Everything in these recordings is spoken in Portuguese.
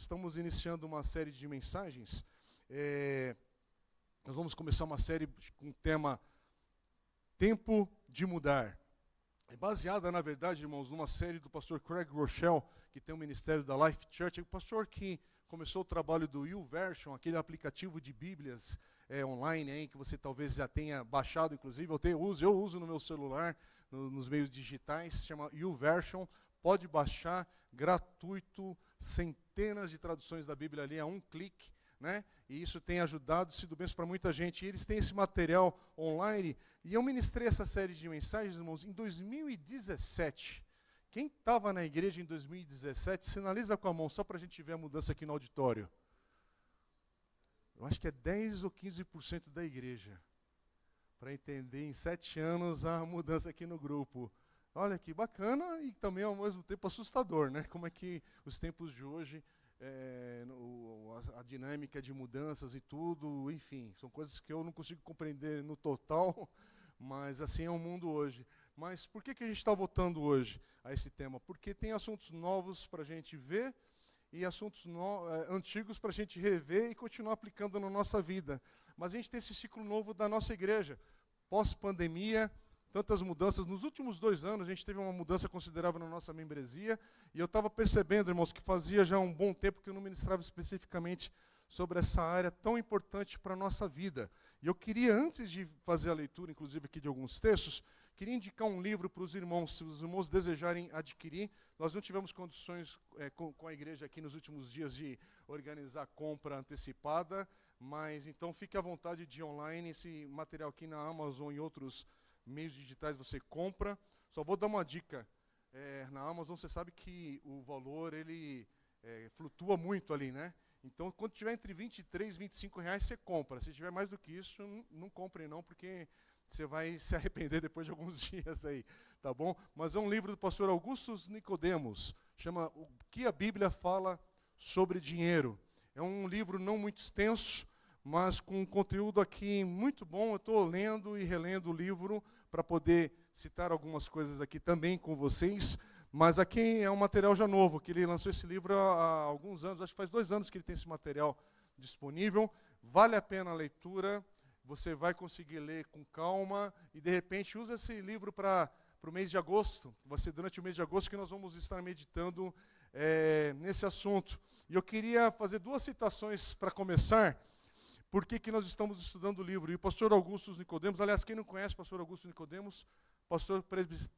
Estamos iniciando uma série de mensagens. Nós vamos começar uma série com o tema Tempo de Mudar. É baseada, na verdade, irmãos, numa série do pastor Craig Groeschel, que tem o ministério da Life Church. É o pastor que começou o trabalho do YouVersion, aquele aplicativo de Bíblias online, aí, que você talvez já tenha baixado, inclusive. Eu uso no meu celular, nos meios digitais, se chama YouVersion. Pode baixar, gratuito, centenas de traduções da Bíblia ali a um clique, né? E isso tem ajudado, sido bênção para muita gente. E eles têm esse material online. E eu ministrei essa série de mensagens, irmãos, em 2017. Quem estava na igreja em 2017, sinaliza com a mão, só para a gente ver a mudança aqui no auditório. Eu acho que é 10 ou 15% da igreja. Para entender em 7 anos a mudança aqui no grupo. Olha que bacana e também ao mesmo tempo assustador, né? Como é que os tempos de hoje, a dinâmica de mudanças e tudo, enfim, são coisas que eu não consigo compreender no total, mas assim é o mundo hoje. Mas por que a gente está voltando hoje a esse tema? Porque tem assuntos novos para a gente ver e assuntos antigos para a gente rever e continuar aplicando na nossa vida. Mas a gente tem esse ciclo novo da nossa igreja, pós-pandemia, tantas mudanças. Nos últimos 2 anos, a gente teve uma mudança considerável na nossa membresia, e eu estava percebendo, irmãos, que fazia já um bom tempo que eu não ministrava especificamente sobre essa área tão importante para a nossa vida. E eu queria, antes de fazer a leitura, inclusive aqui de alguns textos, queria indicar um livro para os irmãos, se os irmãos desejarem adquirir. Nós não tivemos condições com a igreja aqui nos últimos dias de organizar compra antecipada, mas então fique à vontade de ir online, esse material aqui na Amazon e outros meios digitais você compra. Só vou dar uma dica. Na Amazon você sabe que o valor ele flutua muito ali, né? Então, quando tiver entre 23 e 25 reais, você compra. Se tiver mais do que isso, não compre não, porque você vai se arrepender depois de alguns dias aí, tá bom? Mas é um livro do pastor Augusto Nicodemos, chama O que a Bíblia fala sobre dinheiro. É um livro não muito extenso, mas com um conteúdo aqui muito bom. Eu estou lendo e relendo o livro para poder citar algumas coisas aqui também com vocês. Mas aqui é um material já novo, que ele lançou esse livro há alguns anos, acho que faz 2 anos que ele tem esse material disponível. Vale a pena a leitura, você vai conseguir ler com calma e, de repente, usa esse livro para o mês de agosto. Vai ser durante o mês de agosto que nós vamos estar meditando nesse assunto. E eu queria fazer 2 citações para começar. Por que nós estamos estudando o livro? E o pastor Augusto Nicodemos, aliás, quem não conhece o pastor Augusto Nicodemos, pastor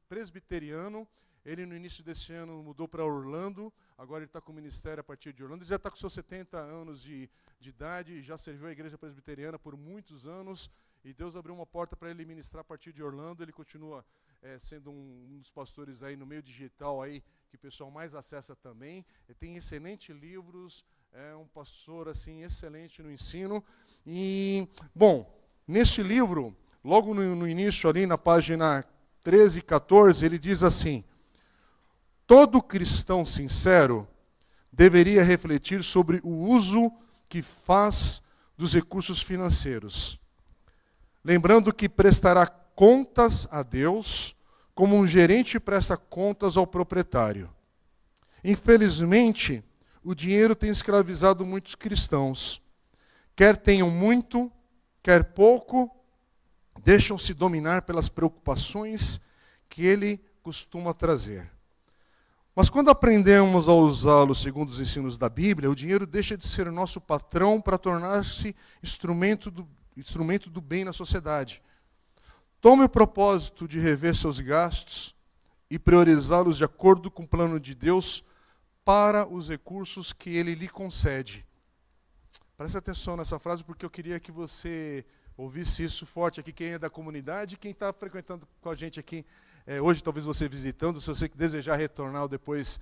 presbiteriano, ele no início desse ano mudou para Orlando, agora ele está com o ministério a partir de Orlando, ele já está com seus 70 anos de idade, já serviu a igreja presbiteriana por muitos anos, e Deus abriu uma porta para ele ministrar a partir de Orlando. Ele continua sendo um dos pastores aí no meio digital aí, que o pessoal mais acessa também. Ele tem excelentes livros, é um pastor assim excelente no ensino. E, bom, neste livro, logo no início ali na página 13 e 14, ele diz assim: todo cristão sincero deveria refletir sobre o uso que faz dos recursos financeiros, lembrando que prestará contas a Deus como um gerente presta contas ao proprietário. Infelizmente, o dinheiro tem escravizado muitos cristãos. Quer tenham muito, quer pouco, deixam-se dominar pelas preocupações que ele costuma trazer. Mas quando aprendemos a usá-lo segundo os ensinos da Bíblia, o dinheiro deixa de ser nosso patrão para tornar-se instrumento do bem na sociedade. Tome o propósito de rever seus gastos e priorizá-los de acordo com o plano de Deus para os recursos que Ele lhe concede. Preste atenção nessa frase, porque eu queria que você ouvisse isso forte aqui, quem é da comunidade, quem está frequentando com a gente aqui hoje, talvez você visitando, se você desejar retornar ou depois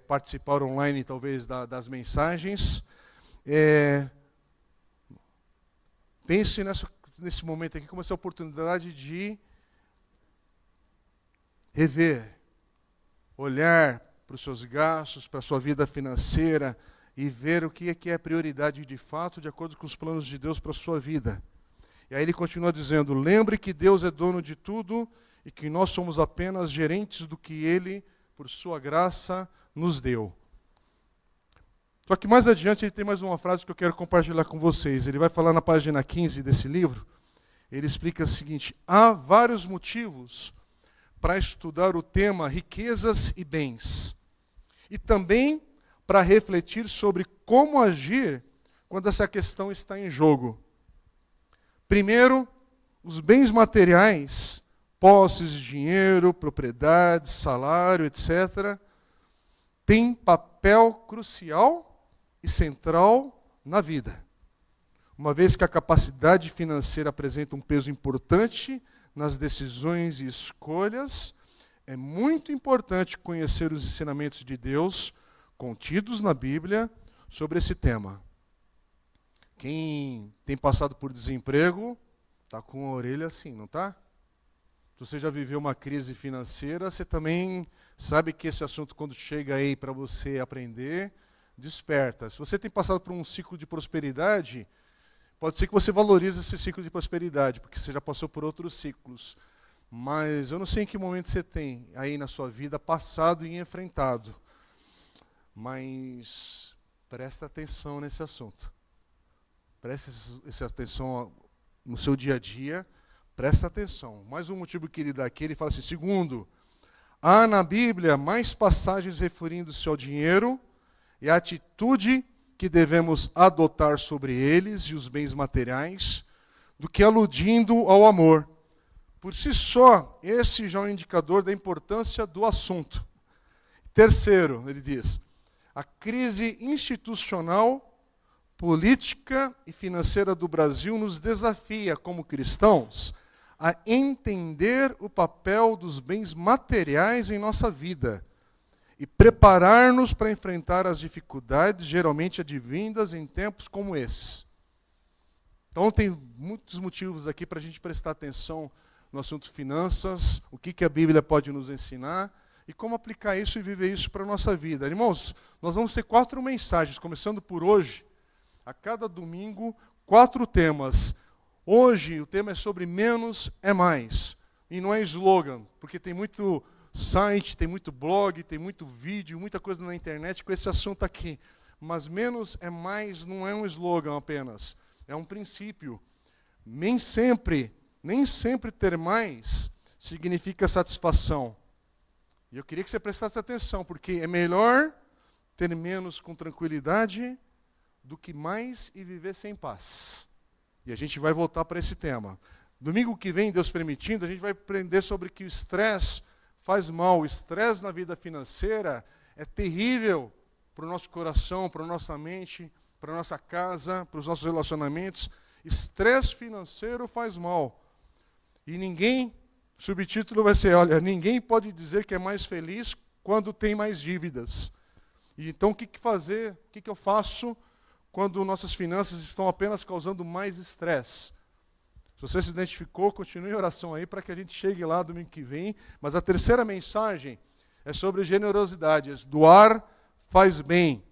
participar online, talvez, das mensagens. Pense nesse momento aqui como essa oportunidade de rever, olhar para os seus gastos, para a sua vida financeira e ver o que é prioridade de fato, de acordo com os planos de Deus para a sua vida. E aí ele continua dizendo: lembre que Deus é dono de tudo e que nós somos apenas gerentes do que Ele, por sua graça, nos deu. Só que mais adiante ele tem mais uma frase que eu quero compartilhar com vocês. Ele vai falar na página 15 desse livro. Ele explica o seguinte: há vários motivos para estudar o tema riquezas e bens. E também para refletir sobre como agir quando essa questão está em jogo. Primeiro, os bens materiais, posses de dinheiro, propriedades, salário, etc., têm papel crucial e central na vida. Uma vez que a capacidade financeira apresenta um peso importante nas decisões e escolhas, é muito importante conhecer os ensinamentos de Deus contidos na Bíblia sobre esse tema. Quem tem passado por desemprego está com a orelha assim, não está? Se você já viveu uma crise financeira, você também sabe que esse assunto, quando chega aí para você aprender, desperta. Se você tem passado por um ciclo de prosperidade, pode ser que você valorize esse ciclo de prosperidade, porque você já passou por outros ciclos. Mas eu não sei em que momento você tem aí na sua vida passado e enfrentado. Mas presta atenção nesse assunto. Preste essa atenção no seu dia a dia. Presta atenção. Mais um motivo que ele dá aqui, ele fala assim: segundo, há na Bíblia mais passagens referindo-se ao dinheiro e à atitude que devemos adotar sobre eles e os bens materiais, do que aludindo ao amor. Por si só, esse já é um indicador da importância do assunto. Terceiro, ele diz, a crise institucional, política e financeira do Brasil nos desafia, como cristãos, a entender o papel dos bens materiais em nossa vida e preparar-nos para enfrentar as dificuldades geralmente advindas em tempos como esses. Então tem muitos motivos aqui para a gente prestar atenção no assunto finanças, o que a Bíblia pode nos ensinar e como aplicar isso e viver isso para a nossa vida. Irmãos, nós vamos ter 4 mensagens, começando por hoje, a cada domingo, 4 temas. Hoje o tema é sobre menos é mais. E não é slogan, porque tem muito site, tem muito blog, tem muito vídeo, muita coisa na internet com esse assunto aqui. Mas menos é mais não é um slogan apenas, é um princípio. Nem sempre ter mais significa satisfação. E eu queria que você prestasse atenção, porque é melhor ter menos com tranquilidade do que mais e viver sem paz. E a gente vai voltar para esse tema. Domingo que vem, Deus permitindo, a gente vai aprender sobre que o estresse faz mal. O estresse na vida financeira é terrível para o nosso coração, para a nossa mente, para a nossa casa, para os nossos relacionamentos. Estresse financeiro faz mal. E ninguém, subtítulo vai ser, olha, ninguém pode dizer que é mais feliz quando tem mais dívidas. E então o que fazer, o que eu faço quando nossas finanças estão apenas causando mais estresse? Se você se identificou, continue em oração aí para que a gente chegue lá domingo que vem. Mas a terceira mensagem é sobre generosidade. Doar faz bem.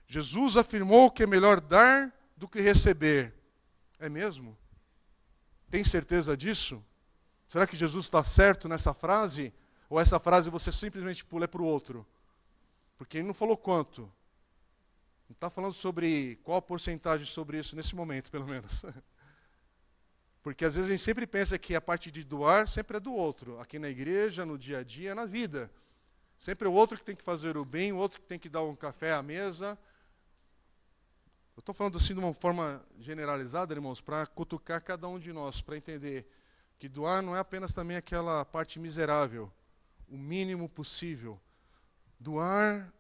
Jesus afirmou que é melhor dar do que receber. É mesmo? Tem certeza disso? Será que Jesus está certo nessa frase? Ou essa frase você simplesmente pula para o outro? Porque ele não falou quanto. Não está falando sobre qual a porcentagem sobre isso nesse momento, pelo menos. Porque às vezes a gente sempre pensa que a parte de doar sempre é do outro. Aqui na igreja, no dia a dia, na vida. Sempre é o outro que tem que fazer o bem, o outro que tem que dar um café à mesa. Eu estou falando assim de uma forma generalizada, irmãos, para cutucar cada um de nós, para entender que doar não é apenas também aquela parte miserável, o mínimo possível. Doar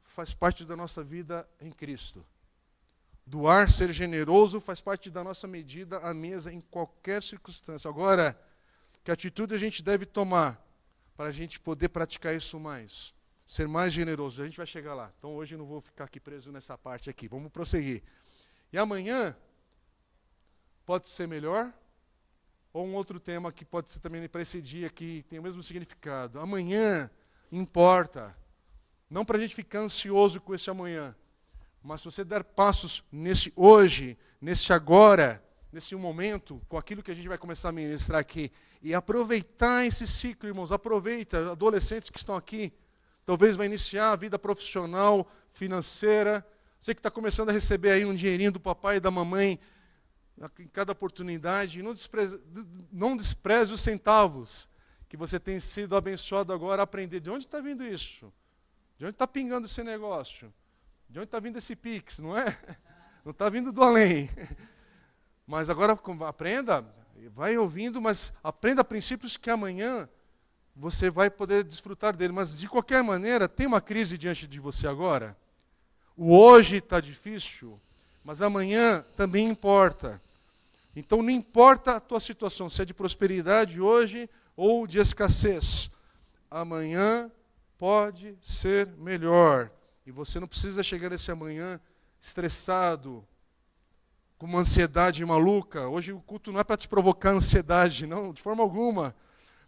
faz parte da nossa vida em Cristo. Doar, ser generoso, faz parte da nossa medida à mesa em qualquer circunstância. Agora, que atitude a gente deve tomar para a gente poder praticar isso mais? Ser mais generoso. A gente vai chegar lá. Então hoje eu não vou ficar aqui preso nessa parte aqui. Vamos prosseguir. E amanhã pode ser melhor, ou um outro tema que pode ser também para esse dia que tem o mesmo significado. Amanhã importa. Não para a gente ficar ansioso com esse amanhã, mas se você der passos nesse hoje, nesse agora, nesse momento, com aquilo que a gente vai começar a ministrar aqui, e aproveitar esse ciclo, irmãos, aproveita, adolescentes que estão aqui, talvez vai iniciar a vida profissional, financeira, Você que está começando a receber aí um dinheirinho do papai e da mamãe em cada oportunidade, não despreze os centavos que você tem sido abençoado agora a aprender. De onde está vindo isso? De onde está pingando esse negócio? De onde está vindo esse Pix, não é? Não está vindo do além. Mas agora aprenda, vai ouvindo, mas aprenda princípios que amanhã você vai poder desfrutar dele. Mas, de qualquer maneira, tem uma crise diante de você agora. O hoje está difícil, mas amanhã também importa. Então, não importa a tua situação, se é de prosperidade hoje ou de escassez. Amanhã pode ser melhor. E você não precisa chegar nesse amanhã estressado, com uma ansiedade maluca. Hoje o culto não é para te provocar ansiedade, não, de forma alguma.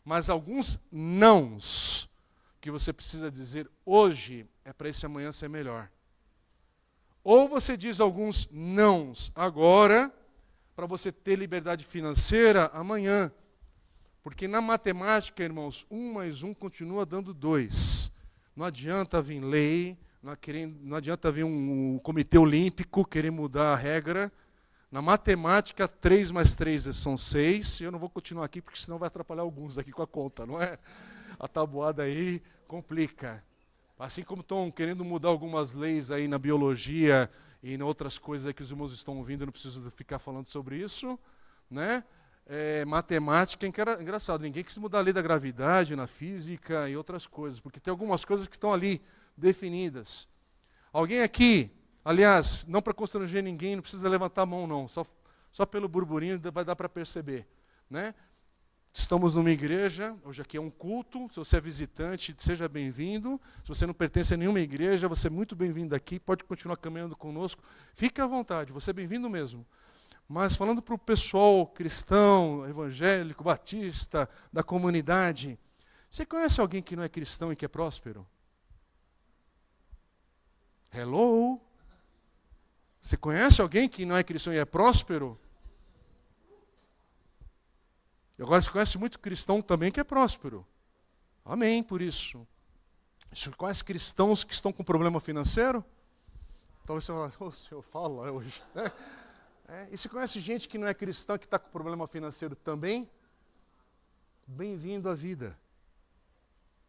Mas alguns nãos que você precisa dizer hoje é para esse amanhã ser melhor. Ou você diz alguns nãos agora, para você ter liberdade financeira amanhã. Porque na matemática, irmãos, 1 mais 1 continua dando 2. Não adianta vir lei, não adianta vir um comitê olímpico querer mudar a regra. Na matemática, 3 mais 3 são 6. Eu não vou continuar aqui, porque senão vai atrapalhar alguns aqui com a conta, não é? A tabuada aí complica. Assim como estão querendo mudar algumas leis aí na biologia e em outras coisas que os irmãos estão ouvindo, eu não preciso ficar falando sobre isso, né? Matemática, engraçado, ninguém quis mudar a lei da gravidade na física e outras coisas, porque tem algumas coisas que estão ali definidas. Alguém aqui, aliás, não para constranger ninguém, não precisa levantar a mão não, só pelo burburinho vai dar para perceber, né? Estamos numa igreja, hoje aqui é um culto, se você é visitante, seja bem-vindo. Se você não pertence a nenhuma igreja, você é muito bem-vindo aqui, pode continuar caminhando conosco. Fique à vontade, você é bem-vindo mesmo. Mas falando para o pessoal cristão, evangélico, batista, da comunidade, você conhece alguém que não é cristão e que é próspero? Hello? Você conhece alguém que não é cristão e é próspero? E agora você conhece muito cristão também que é próspero. Amém, por isso. Você conhece cristãos que estão com problema financeiro? Talvez você fale, o senhor fala hoje. E você conhece gente que não é cristã, que está com problema financeiro também? Bem-vindo à vida.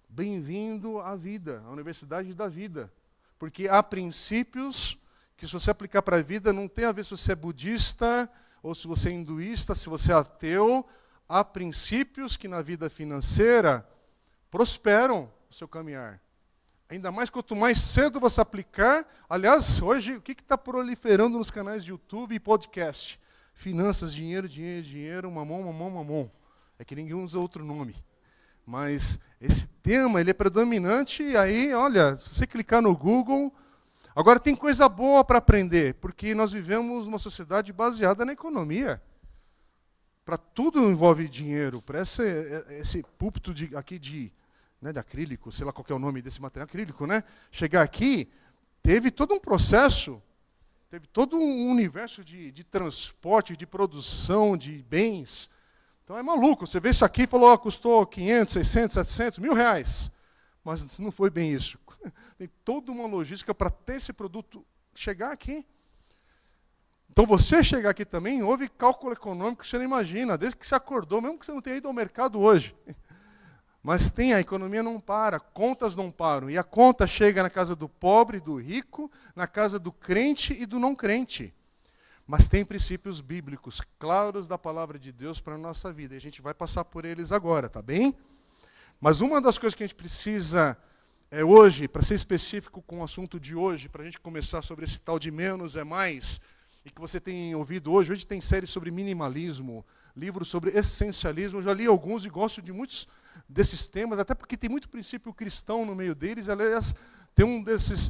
Bem-vindo à vida, à universidade da vida. Porque há princípios que, se você aplicar para a vida, não tem a ver se você é budista, ou se você é hinduísta, se você é ateu. Há princípios que na vida financeira prosperam o seu caminhar. Ainda mais quanto mais cedo você aplicar. Aliás, hoje, o que está proliferando nos canais de YouTube e podcast? Finanças, dinheiro, dinheiro, dinheiro, mamão, mamão, mamão. É que ninguém usa outro nome. Mas esse tema ele é predominante, e aí, olha, se você clicar no Google... Agora, tem coisa boa para aprender, porque nós vivemos numa sociedade baseada na economia. Para tudo envolve dinheiro. Para esse púlpito aqui de acrílico, sei lá qual que é o nome desse material, acrílico, né? Chegar aqui, teve todo um processo, teve todo um universo de transporte, de produção, de bens. Então é maluco. Você vê isso aqui e falou, custou 500, 600, 700, R$1.000. Mas não foi bem isso. Tem toda uma logística para ter esse produto chegar aqui. Então, você chegar aqui também, houve cálculo econômico que você não imagina, desde que você acordou, mesmo que você não tenha ido ao mercado hoje. Mas a economia não para, contas não param. E a conta chega na casa do pobre, do rico, na casa do crente e do não crente. Mas tem princípios bíblicos claros da palavra de Deus para a nossa vida. E a gente vai passar por eles agora, tá bem? Mas uma das coisas que a gente precisa hoje, para ser específico com o assunto de hoje, para a gente começar sobre esse tal de menos é mais... E que você tem ouvido hoje. Hoje tem série sobre minimalismo, livros sobre essencialismo. Eu já li alguns e gosto de muitos desses temas, até porque tem muito princípio cristão no meio deles. Aliás, tem um desses,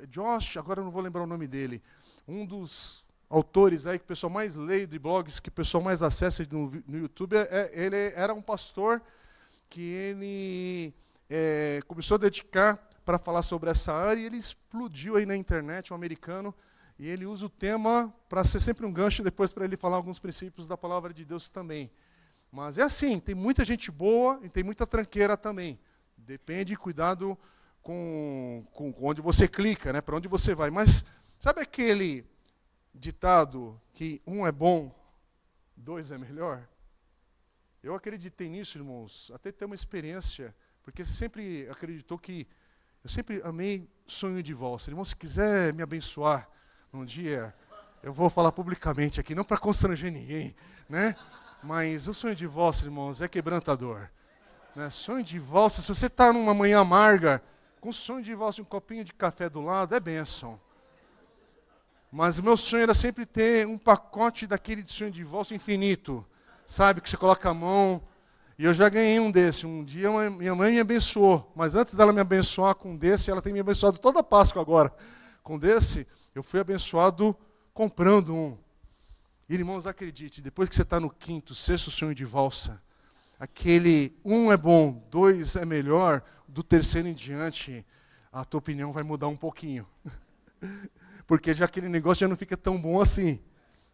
Josh, agora eu não vou lembrar o nome dele, um dos autores aí que o pessoal mais lê, de blogs que o pessoal mais acessa no YouTube, ele era um pastor que ele começou a dedicar para falar sobre essa área, e ele explodiu aí na internet, um americano. E ele usa o tema para ser sempre um gancho depois para ele falar alguns princípios da palavra de Deus também. Mas é assim, tem muita gente boa e tem muita tranqueira também. Depende, cuidado com onde você clica, né, para onde você vai. Mas sabe aquele ditado que um é bom, dois é melhor? Eu acreditei nisso, irmãos, até ter uma experiência, porque você sempre acreditou que... Eu sempre amei sonho de valsa. Irmão, se quiser me abençoar num dia, eu vou falar publicamente aqui, não para constranger ninguém, né? Mas o sonho de valsa, irmãos, é quebrantador. Né? Sonho de valsa, se você está numa manhã amarga, com sonho de valsa, um copinho de café do lado, é bênção. Mas o meu sonho era sempre ter um pacote daquele de sonho de valsa infinito. Sabe, que você coloca a mão... E eu já ganhei um desse. Um dia minha mãe me abençoou, mas antes dela me abençoar com desse, ela tem me abençoado toda a Páscoa agora. Com desse, eu fui abençoado comprando um. E, irmãos, acredite, depois que você está no quinto, sexto sonho de valsa, aquele um é bom, dois é melhor, do terceiro em diante, a tua opinião vai mudar um pouquinho. Porque já aquele negócio já não fica tão bom assim.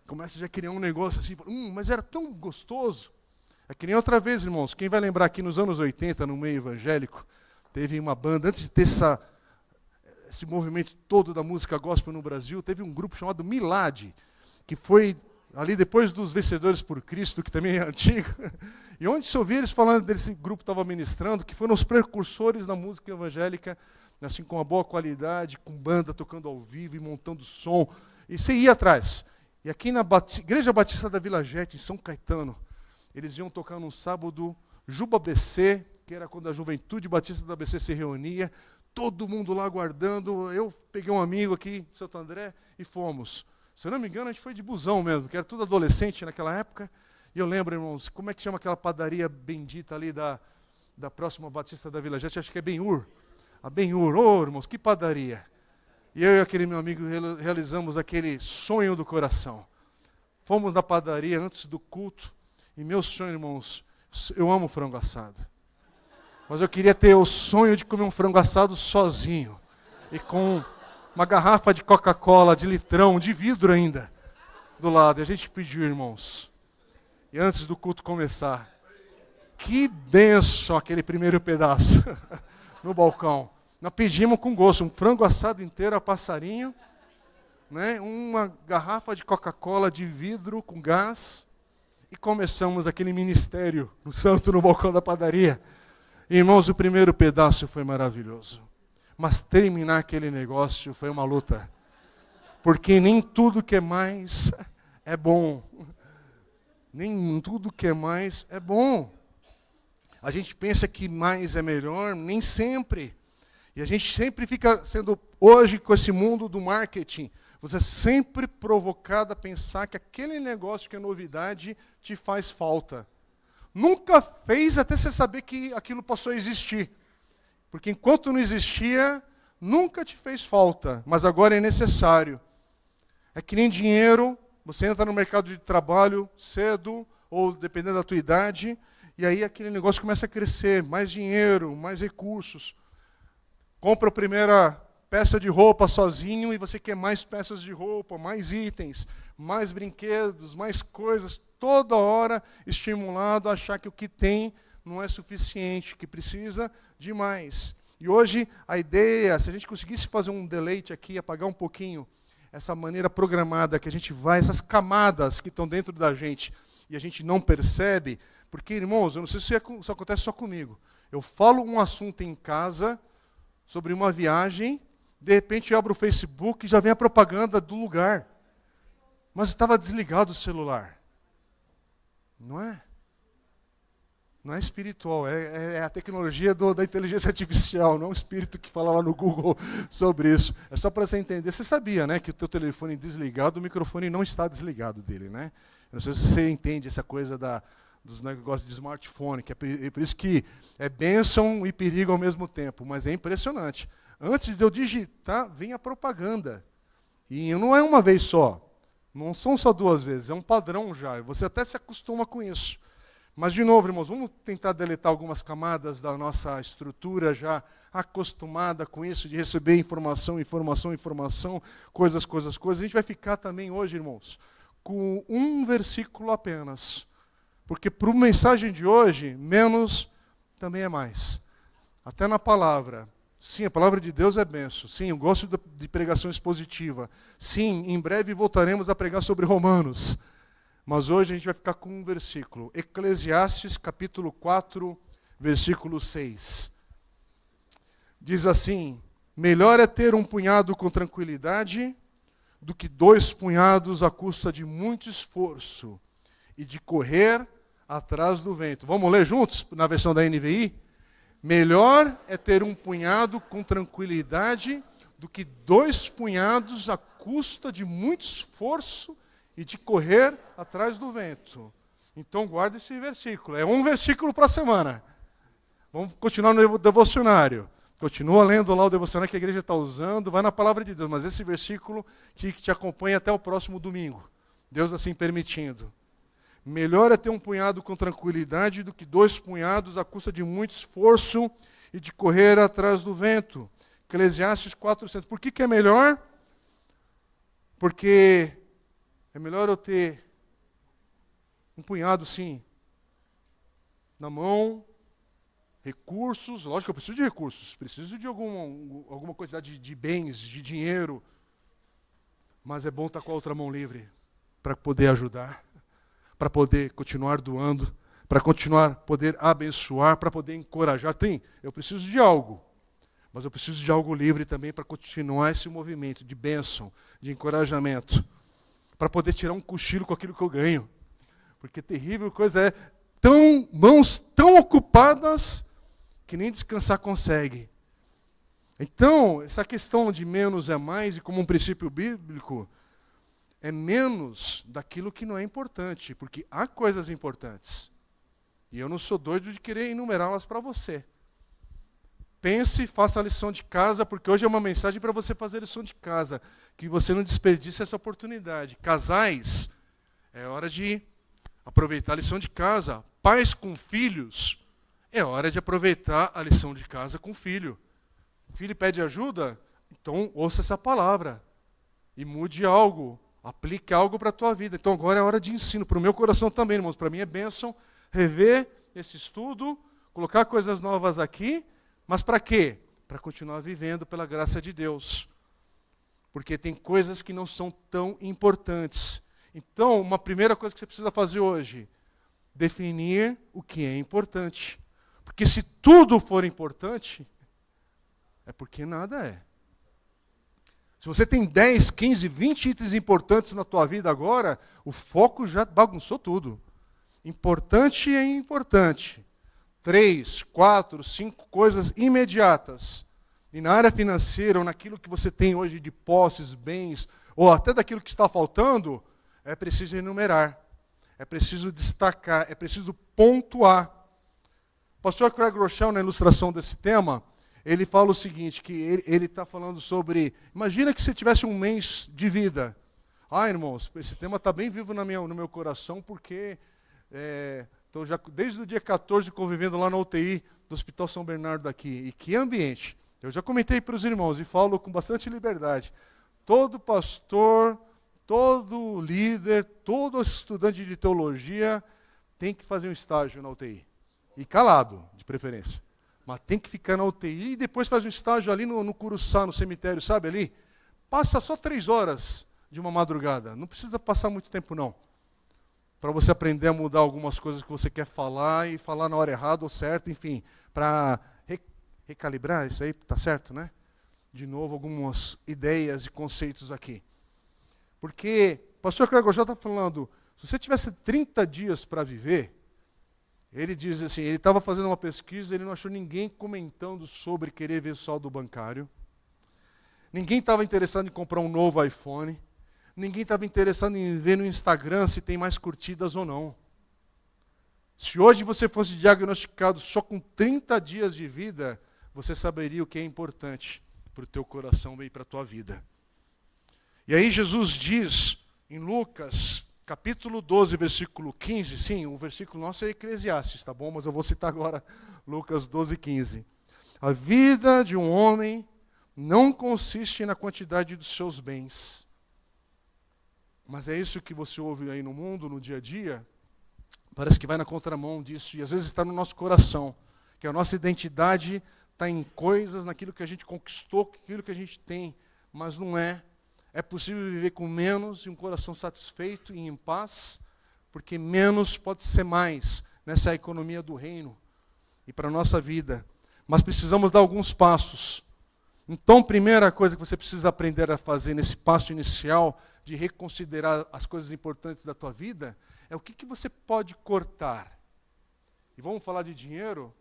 Começa já a criar um negócio assim, mas era tão gostoso. É que nem outra vez, irmãos, quem vai lembrar que nos anos 80, no meio evangélico, teve uma banda, antes de ter esse movimento todo da música gospel no Brasil, teve um grupo chamado Milad, que foi ali depois dos Vencedores por Cristo, que também é antigo, e onde se ouvia eles falando desse grupo que estava ministrando, que foram os precursores da música evangélica, assim, com uma boa qualidade, com banda tocando ao vivo e montando som, e você ia atrás. E aqui na Igreja Batista da Vila Jete, em São Caetano, eles iam tocar num sábado, Juba BC, que era quando a Juventude Batista da BC se reunia, todo mundo lá aguardando. Eu peguei um amigo aqui de Santo André e fomos. Se eu não me engano, a gente foi de busão mesmo, que era tudo adolescente naquela época. E eu lembro, irmãos, como é que chama aquela padaria bendita ali da próxima Batista da Vila Jete? Acho que é Ben-Hur. A Ben-Hur, irmãos, que padaria. E eu e aquele meu amigo realizamos aquele sonho do coração. Fomos na padaria antes do culto. E meu sonho, irmãos, eu amo frango assado. Mas eu queria ter o sonho de comer um frango assado sozinho. E com uma garrafa de Coca-Cola, de litrão, de vidro ainda, do lado. E a gente pediu, irmãos. E antes do culto começar, que bênção aquele primeiro pedaço no balcão. Nós pedimos com gosto um frango assado inteiro a passarinho, né? Uma garrafa de Coca-Cola de vidro com gás. E começamos aquele ministério no santo no balcão da padaria. Irmãos, o primeiro pedaço foi maravilhoso. Mas terminar aquele negócio foi uma luta. Porque nem tudo que é mais é bom. Nem tudo que é mais é bom. A gente pensa que mais é melhor, nem sempre. E a gente sempre fica sendo, hoje com esse mundo do marketing, você é sempre provocado a pensar que aquele negócio que é novidade te faz falta. Nunca fez até você saber que aquilo passou a existir. Porque enquanto não existia, nunca te fez falta, mas agora é necessário. É que nem dinheiro, você entra no mercado de trabalho cedo, ou dependendo da tua idade, e aí aquele negócio começa a crescer, mais dinheiro, mais recursos. Compra a primeira peça de roupa sozinho e você quer mais peças de roupa, mais itens, mais brinquedos, mais coisas, toda hora estimulado a achar que o que tem não é suficiente, que precisa de mais. E hoje a ideia, se a gente conseguisse fazer um deleite aqui, apagar um pouquinho essa maneira programada que a gente vai, essas camadas que estão dentro da gente e a gente não percebe, porque, irmãos, eu não sei se isso acontece só comigo. Eu falo um assunto em casa sobre uma viagem, de repente eu abro o Facebook e já vem a propaganda do lugar. Mas estava desligado o celular. Não é? Não é espiritual, é a tecnologia da inteligência artificial, não é um espírito que fala lá no Google sobre isso. É só para você entender. Você sabia, né, que o teu telefone desligado, o microfone não está desligado dele, né? Eu não sei se você entende essa coisa dos negócios de smartphone, que é por isso que é bênção e perigo ao mesmo tempo, mas é impressionante. Antes de eu digitar, vem a propaganda. E não é uma vez só, não são só duas vezes, é um padrão já, você até se acostuma com isso. Mas, de novo, irmãos, vamos tentar deletar algumas camadas da nossa estrutura já acostumada com isso, de receber informação, coisas. A gente vai ficar também hoje, irmãos, com um versículo apenas. Porque para a mensagem de hoje, menos também é mais. Até na palavra, Sim, a palavra de Deus é bênção. Sim, eu gosto de pregação expositiva. Sim, em breve voltaremos a pregar sobre Romanos. Mas hoje a gente vai ficar com um versículo. Eclesiastes, capítulo 4, versículo 6. Diz assim: melhor é ter um punhado com tranquilidade do que 2 punhados à custa de muito esforço e de correr atrás do vento. Vamos ler juntos na versão da NVI? Melhor é ter um punhado com tranquilidade do que 2 punhados à custa de muito esforço e de correr atrás do vento. Então guarda esse versículo. É um versículo para a semana. Vamos continuar no devocionário. Continua lendo lá o devocionário que a igreja está usando. Vai na palavra de Deus. Mas esse versículo que te acompanha até o próximo domingo. Deus assim permitindo. Melhor é ter um punhado com tranquilidade do que 2 punhados à custa de muito esforço e de correr atrás do vento. Eclesiastes 4:100. Por que é melhor? Porque é melhor eu ter um punhado, sim, na mão, recursos. Lógico que eu preciso de recursos, preciso de alguma quantidade de bens, de dinheiro. Mas é bom estar com a outra mão livre para poder ajudar, para poder continuar doando, para continuar poder abençoar, para poder encorajar. Eu preciso de algo, mas eu preciso de algo livre também para continuar esse movimento de bênção, de encorajamento, para poder tirar um cochilo com aquilo que eu ganho. Porque terrível coisa é mãos tão ocupadas que nem descansar consegue. Então, essa questão de menos é mais, e como um princípio bíblico, é menos daquilo que não é importante, porque há coisas importantes. E eu não sou doido de querer enumerá-las para você. Pense, faça a lição de casa, porque hoje é uma mensagem para você fazer a lição de casa, que você não desperdice essa oportunidade. Casais, é hora de aproveitar a lição de casa. Pais com filhos, é hora de aproveitar a lição de casa com o filho. O filho pede ajuda? Então ouça essa palavra e mude algo. Aplique algo para a tua vida. Então agora é hora de ensino. Para o meu coração também, irmãos. Para mim é bênção rever esse estudo, colocar coisas novas aqui. Mas para quê? Para continuar vivendo pela graça de Deus. Porque tem coisas que não são tão importantes. Então, uma primeira coisa que você precisa fazer hoje, definir o que é importante. Porque se tudo for importante, é porque nada é. Se você tem 10, 15, 20 itens importantes na tua vida agora, o foco já bagunçou tudo. Importante é importante. 3, 4, 5 coisas imediatas. E na área financeira, ou naquilo que você tem hoje de posses, bens, ou até daquilo que está faltando, é preciso enumerar. É preciso destacar, é preciso pontuar. O pastor Craig Rochelle, na ilustração desse tema, ele fala o seguinte, que ele está falando sobre... Imagina que você tivesse um mês de vida. Irmãos, esse tema está bem vivo no meu coração, porque estou já desde o dia 14 convivendo lá na UTI do Hospital São Bernardo daqui. E que ambiente! Eu já comentei para os irmãos e falo com bastante liberdade. Todo pastor, todo líder, todo estudante de teologia tem que fazer um estágio na UTI. E calado, de preferência. Mas tem que ficar na UTI e depois faz um estágio ali no Curuçá, no cemitério, sabe ali? Passa só 3 horas de uma madrugada. Não precisa passar muito tempo, não. Para você aprender a mudar algumas coisas que você quer falar e falar na hora errada ou certa, enfim. Para recalibrar isso aí, tá certo, né? De novo, algumas ideias e conceitos aqui. Porque o pastor Craig já está falando, se você tivesse 30 dias para viver... Ele diz assim, ele estava fazendo uma pesquisa, ele não achou ninguém comentando sobre querer ver saldo bancário. Ninguém estava interessado em comprar um novo iPhone. Ninguém estava interessado em ver no Instagram se tem mais curtidas ou não. Se hoje você fosse diagnosticado só com 30 dias de vida, você saberia o que é importante para o teu coração e para a tua vida. E aí Jesus diz em Lucas... Capítulo 12, versículo 15, sim, o versículo nosso é Eclesiastes, tá bom? Mas eu vou citar agora Lucas 12, 15. A vida de um homem não consiste na quantidade dos seus bens. Mas é isso que você ouve aí no mundo, no dia a dia? Parece que vai na contramão disso, e às vezes está no nosso coração, que a nossa identidade está em coisas, naquilo que a gente conquistou, naquilo que a gente tem, mas não é. É possível viver com menos e um coração satisfeito e em paz, porque menos pode ser mais nessa economia do reino e para a nossa vida. Mas precisamos dar alguns passos. Então, a primeira coisa que você precisa aprender a fazer nesse passo inicial de reconsiderar as coisas importantes da tua vida é o que você pode cortar. E vamos falar de dinheiro?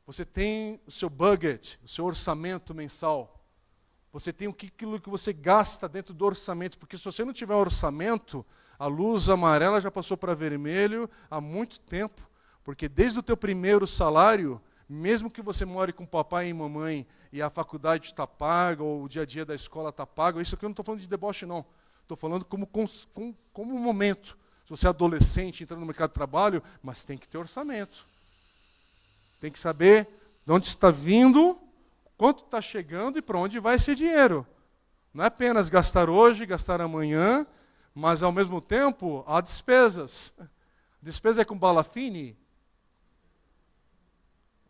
Você tem o seu budget, o seu orçamento mensal. Você tem aquilo que você gasta dentro do orçamento, porque se você não tiver orçamento, a luz amarela já passou para vermelho há muito tempo, porque desde o teu primeiro salário, mesmo que você more com papai e mamãe e a faculdade está paga, ou o dia a dia da escola está pago, isso aqui eu não estou falando de deboche não, estou falando como um momento. Se você é adolescente, entrando no mercado de trabalho, mas tem que ter orçamento. Tem que saber de onde está vindo, quanto está chegando e para onde vai esse dinheiro. Não é apenas gastar hoje, gastar amanhã, mas ao mesmo tempo há despesas. Despesa é com bala fine.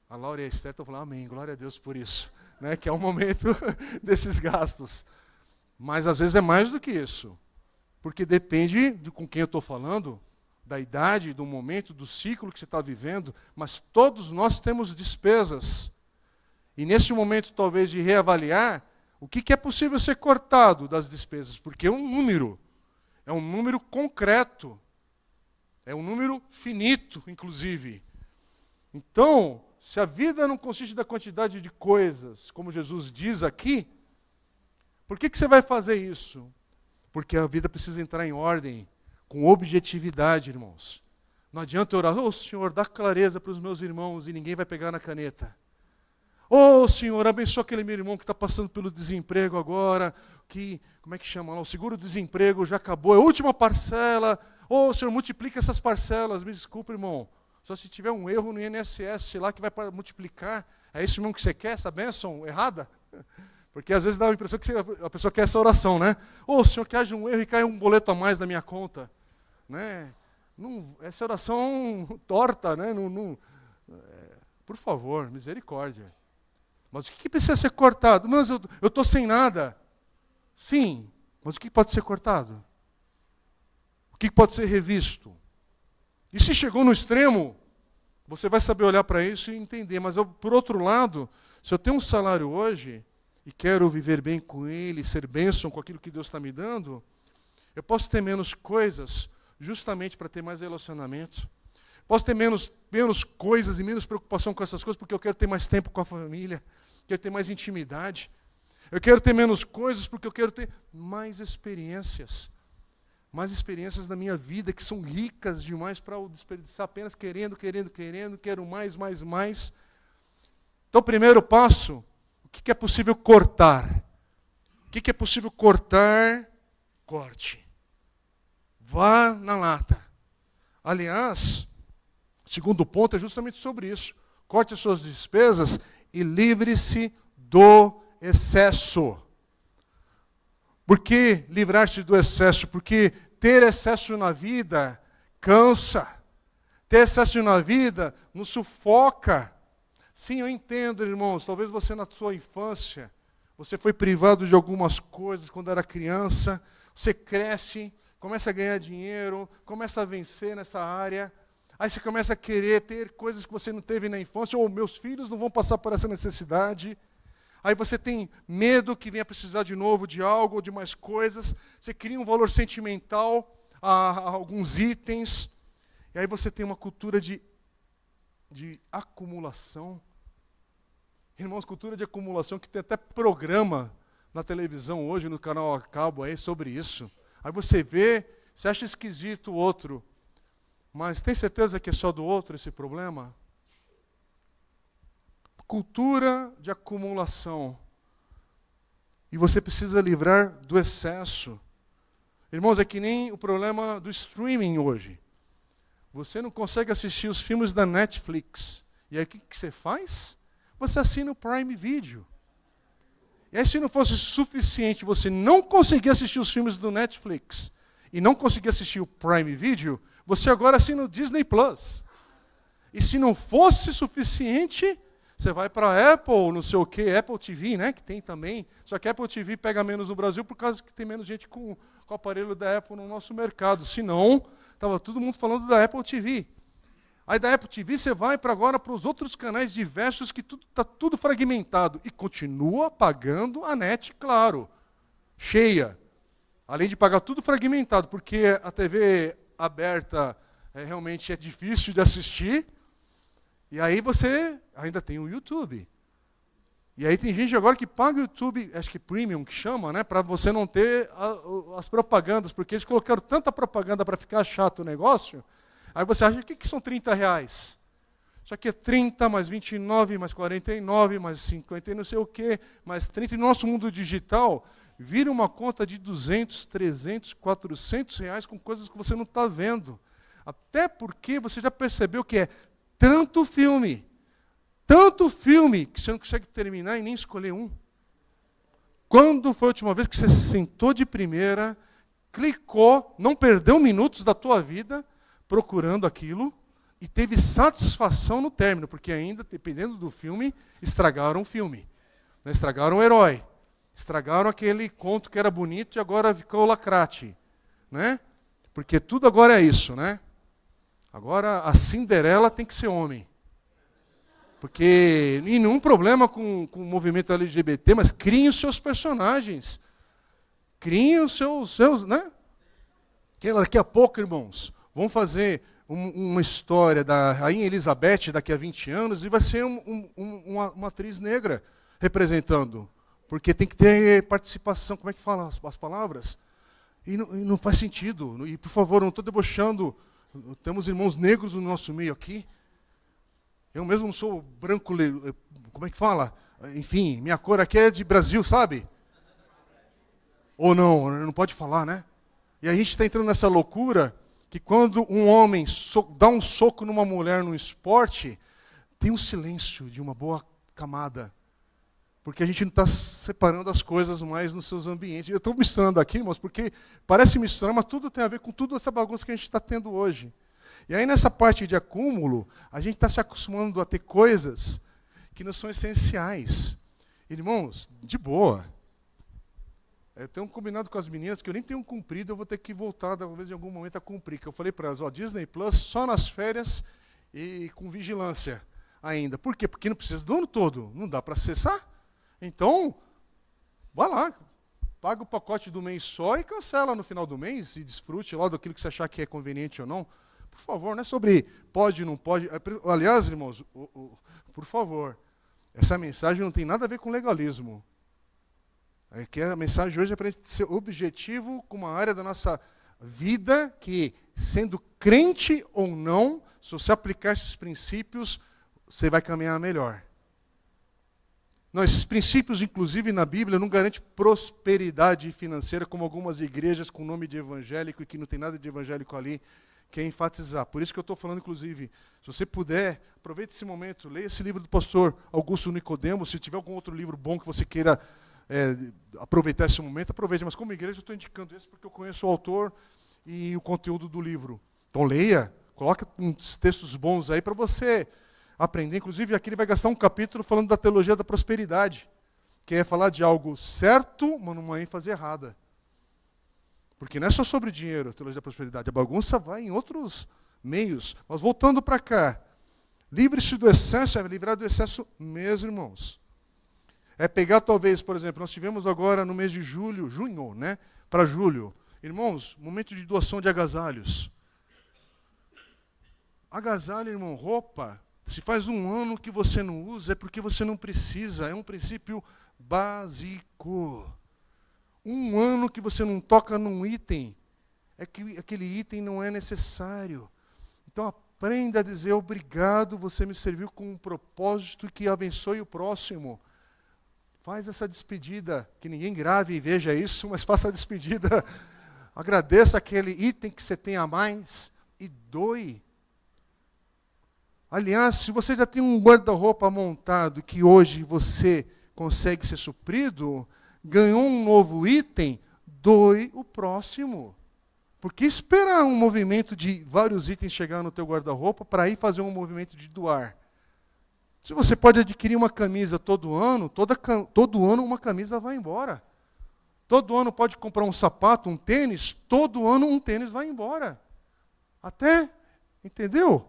A Laura e a Esther estão falando, amém, glória a Deus por isso. Né? Que é o momento desses gastos. Mas às vezes é mais do que isso. Porque depende de com quem eu estou falando, da idade, do momento, do ciclo que você está vivendo, mas todos nós temos despesas. E nesse momento, talvez, de reavaliar, o que é possível ser cortado das despesas? Porque é um número concreto, é um número finito, inclusive. Então, se a vida não consiste da quantidade de coisas, como Jesus diz aqui, por que você vai fazer isso? Porque a vida precisa entrar em ordem, com objetividade, irmãos. Não adianta eu orar, Senhor, dá clareza para os meus irmãos e ninguém vai pegar na caneta. Senhor, abençoa aquele meu irmão que está passando pelo desemprego agora, como é que chama lá? O seguro-desemprego já acabou, é a última parcela. Senhor, multiplica essas parcelas. Me desculpa, irmão. Só se tiver um erro no INSS lá que vai multiplicar. É isso mesmo que você quer, essa bênção errada? Porque às vezes dá a impressão que a pessoa quer essa oração, né? Senhor, que haja um erro e caia um boleto a mais na minha conta. Né? Essa oração torta, né? Por favor, misericórdia. Mas o que precisa ser cortado? Mas eu estou sem nada. Sim, mas o que pode ser cortado? O que pode ser revisto? E se chegou no extremo, você vai saber olhar para isso e entender. Mas por outro lado, se eu tenho um salário hoje e quero viver bem com ele, ser bênção com aquilo que Deus está me dando, eu posso ter menos coisas justamente para ter mais relacionamento. Posso ter menos coisas e menos preocupação com essas coisas porque eu quero ter mais tempo com a família, quero ter mais intimidade. Eu quero ter menos coisas porque eu quero ter mais experiências. Mais experiências na minha vida que são ricas demais para eu desperdiçar apenas querendo, quero mais. Então, o primeiro passo, o que é possível cortar? O que é possível cortar? Corte. Vá na lata. Aliás, o segundo ponto é justamente sobre isso. Corte as suas despesas e livre-se do excesso. Por que livrar-se do excesso? Porque ter excesso na vida cansa. Ter excesso na vida nos sufoca. Sim, eu entendo, irmãos. Talvez você na sua infância, você foi privado de algumas coisas quando era criança. Você cresce, começa a ganhar dinheiro, começa a vencer nessa área. Aí você começa a querer ter coisas que você não teve na infância, ou meus filhos não vão passar por essa necessidade. Aí você tem medo que venha precisar de novo de algo ou de mais coisas. Você cria um valor sentimental a alguns itens. E aí você tem uma cultura de acumulação. Irmãos, cultura de acumulação que tem até programa na televisão hoje, no canal a cabo aí, sobre isso. Aí você vê, você acha esquisito o outro. Mas tem certeza que é só do outro esse problema? Cultura de acumulação. E você precisa livrar do excesso. Irmãos, é que nem o problema do streaming hoje. Você não consegue assistir os filmes da Netflix. E aí o que você faz? Você assina o Prime Video. E aí se não fosse suficiente você não conseguir assistir os filmes do Netflix e não conseguir assistir o Prime Video, você agora assina o Disney Plus. E se não fosse suficiente, Você vai para a Apple, não sei o quê, Apple TV, né, que tem também. Só que a Apple TV pega menos no Brasil por causa que tem menos gente com o aparelho da Apple no nosso mercado. Se não, estava todo mundo falando da Apple TV. Aí da Apple TV você vai agora para os outros canais diversos que está tudo fragmentado. E continua pagando a net, claro, cheia. Além de pagar tudo fragmentado, porque a TV aberta realmente é difícil de assistir. E aí você ainda tem o YouTube. E aí tem gente agora que paga o YouTube, acho que Premium, que chama, né, para você não ter as propagandas, porque eles colocaram tanta propaganda para ficar chato o negócio. Aí você acha, o que são R$30? Isso aqui é 30, mais 29, mais 49, mais 50 e não sei o quê, mais 30. E no nosso mundo digital, vira uma conta de 200, 300, 400 reais com coisas que você não está vendo. Até porque você já percebeu que é tanto filme, que você não consegue terminar e nem escolher um. Quando foi a última vez que você se sentou de primeira, clicou, não perdeu minutos da tua vida procurando aquilo e teve satisfação no término, porque ainda, dependendo do filme, estragaram o filme. Né? Estragaram o herói. Estragaram aquele conto que era bonito e agora ficou lacrate. Né? Porque tudo agora é isso, né? Agora, a Cinderela tem que ser homem. Porque nenhum problema com o movimento LGBT, mas criem os seus personagens. Criem os seus, né? Que daqui a pouco, irmãos, vão fazer uma história da Rainha Elizabeth daqui a 20 anos e vai ser uma atriz negra representando. Porque tem que ter participação, como é que fala as palavras? E não faz sentido. E, por favor, não estou debochando. Temos irmãos negros no nosso meio aqui. Eu mesmo não sou branco, como é que fala? Enfim, minha cor aqui é de Brasil, sabe? Ou não pode falar, né? E a gente está entrando nessa loucura que quando um homem dá um soco numa mulher no esporte, tem um silêncio de uma boa camada. Porque a gente não está separando as coisas mais nos seus ambientes. Eu estou misturando aqui, irmãos, porque parece misturar, mas tudo tem a ver com tudo essa bagunça que a gente está tendo hoje. E aí, nessa parte de acúmulo, a gente está se acostumando a ter coisas que não são essenciais. Irmãos, de boa. Eu tenho um combinado com as meninas que eu nem tenho cumprido, eu vou ter que voltar, talvez, em algum momento, a cumprir. Que eu falei para elas, Disney Plus só nas férias e com vigilância ainda. Por quê? Porque não precisa do ano todo, não dá para acessar. Então, vai lá, paga o pacote do mês só e cancela no final do mês e desfrute lá daquilo que você achar que é conveniente ou não. Por favor, não é sobre pode ou não pode. Aliás, irmãos, por favor, essa mensagem não tem nada a ver com legalismo. É que a mensagem hoje é para a gente ser objetivo com uma área da nossa vida que, sendo crente ou não, se você aplicar esses princípios, você vai caminhar melhor. Não, esses princípios, inclusive, na Bíblia, não garantem prosperidade financeira, como algumas igrejas com nome de evangélico e que não tem nada de evangélico ali, quer enfatizar. Por isso que eu estou falando, inclusive, se você puder, aproveite esse momento, leia esse livro do pastor Augusto Nicodemos, se tiver algum outro livro bom que você queira aproveitar esse momento, aproveite. Mas como igreja eu estou indicando esse porque eu conheço o autor e o conteúdo do livro. Então leia, coloque uns textos bons aí para você aprender. Inclusive, aqui ele vai gastar um capítulo falando da teologia da prosperidade, que é falar de algo certo, mas numa ênfase errada. Porque não é só sobre dinheiro, a teologia da prosperidade. A bagunça vai em outros meios. Mas voltando para cá, livre-se do excesso, é livrar do excesso mesmo, irmãos. É pegar, talvez, por exemplo, nós tivemos agora no mês de junho, né, para julho. Irmãos, momento de doação de agasalhos. Agasalho, irmão, roupa. Se faz um ano que você não usa, é porque você não precisa. É um princípio básico. Um ano que você não toca num item, é que aquele item não é necessário. Então aprenda a dizer obrigado, você me serviu com um propósito que abençoe o próximo. Faz essa despedida, que ninguém grave e veja isso, mas faça a despedida. Agradeça aquele item que você tem a mais e doe. Aliás, se você já tem um guarda-roupa montado que hoje você consegue ser suprido, ganhou um novo item, doe o próximo. Por que esperar um movimento de vários itens chegar no teu guarda-roupa para ir fazer um movimento de doar? Se você pode adquirir uma camisa todo ano, todo ano uma camisa vai embora. Todo ano pode comprar um sapato, um tênis, todo ano um tênis vai embora. Até, entendeu?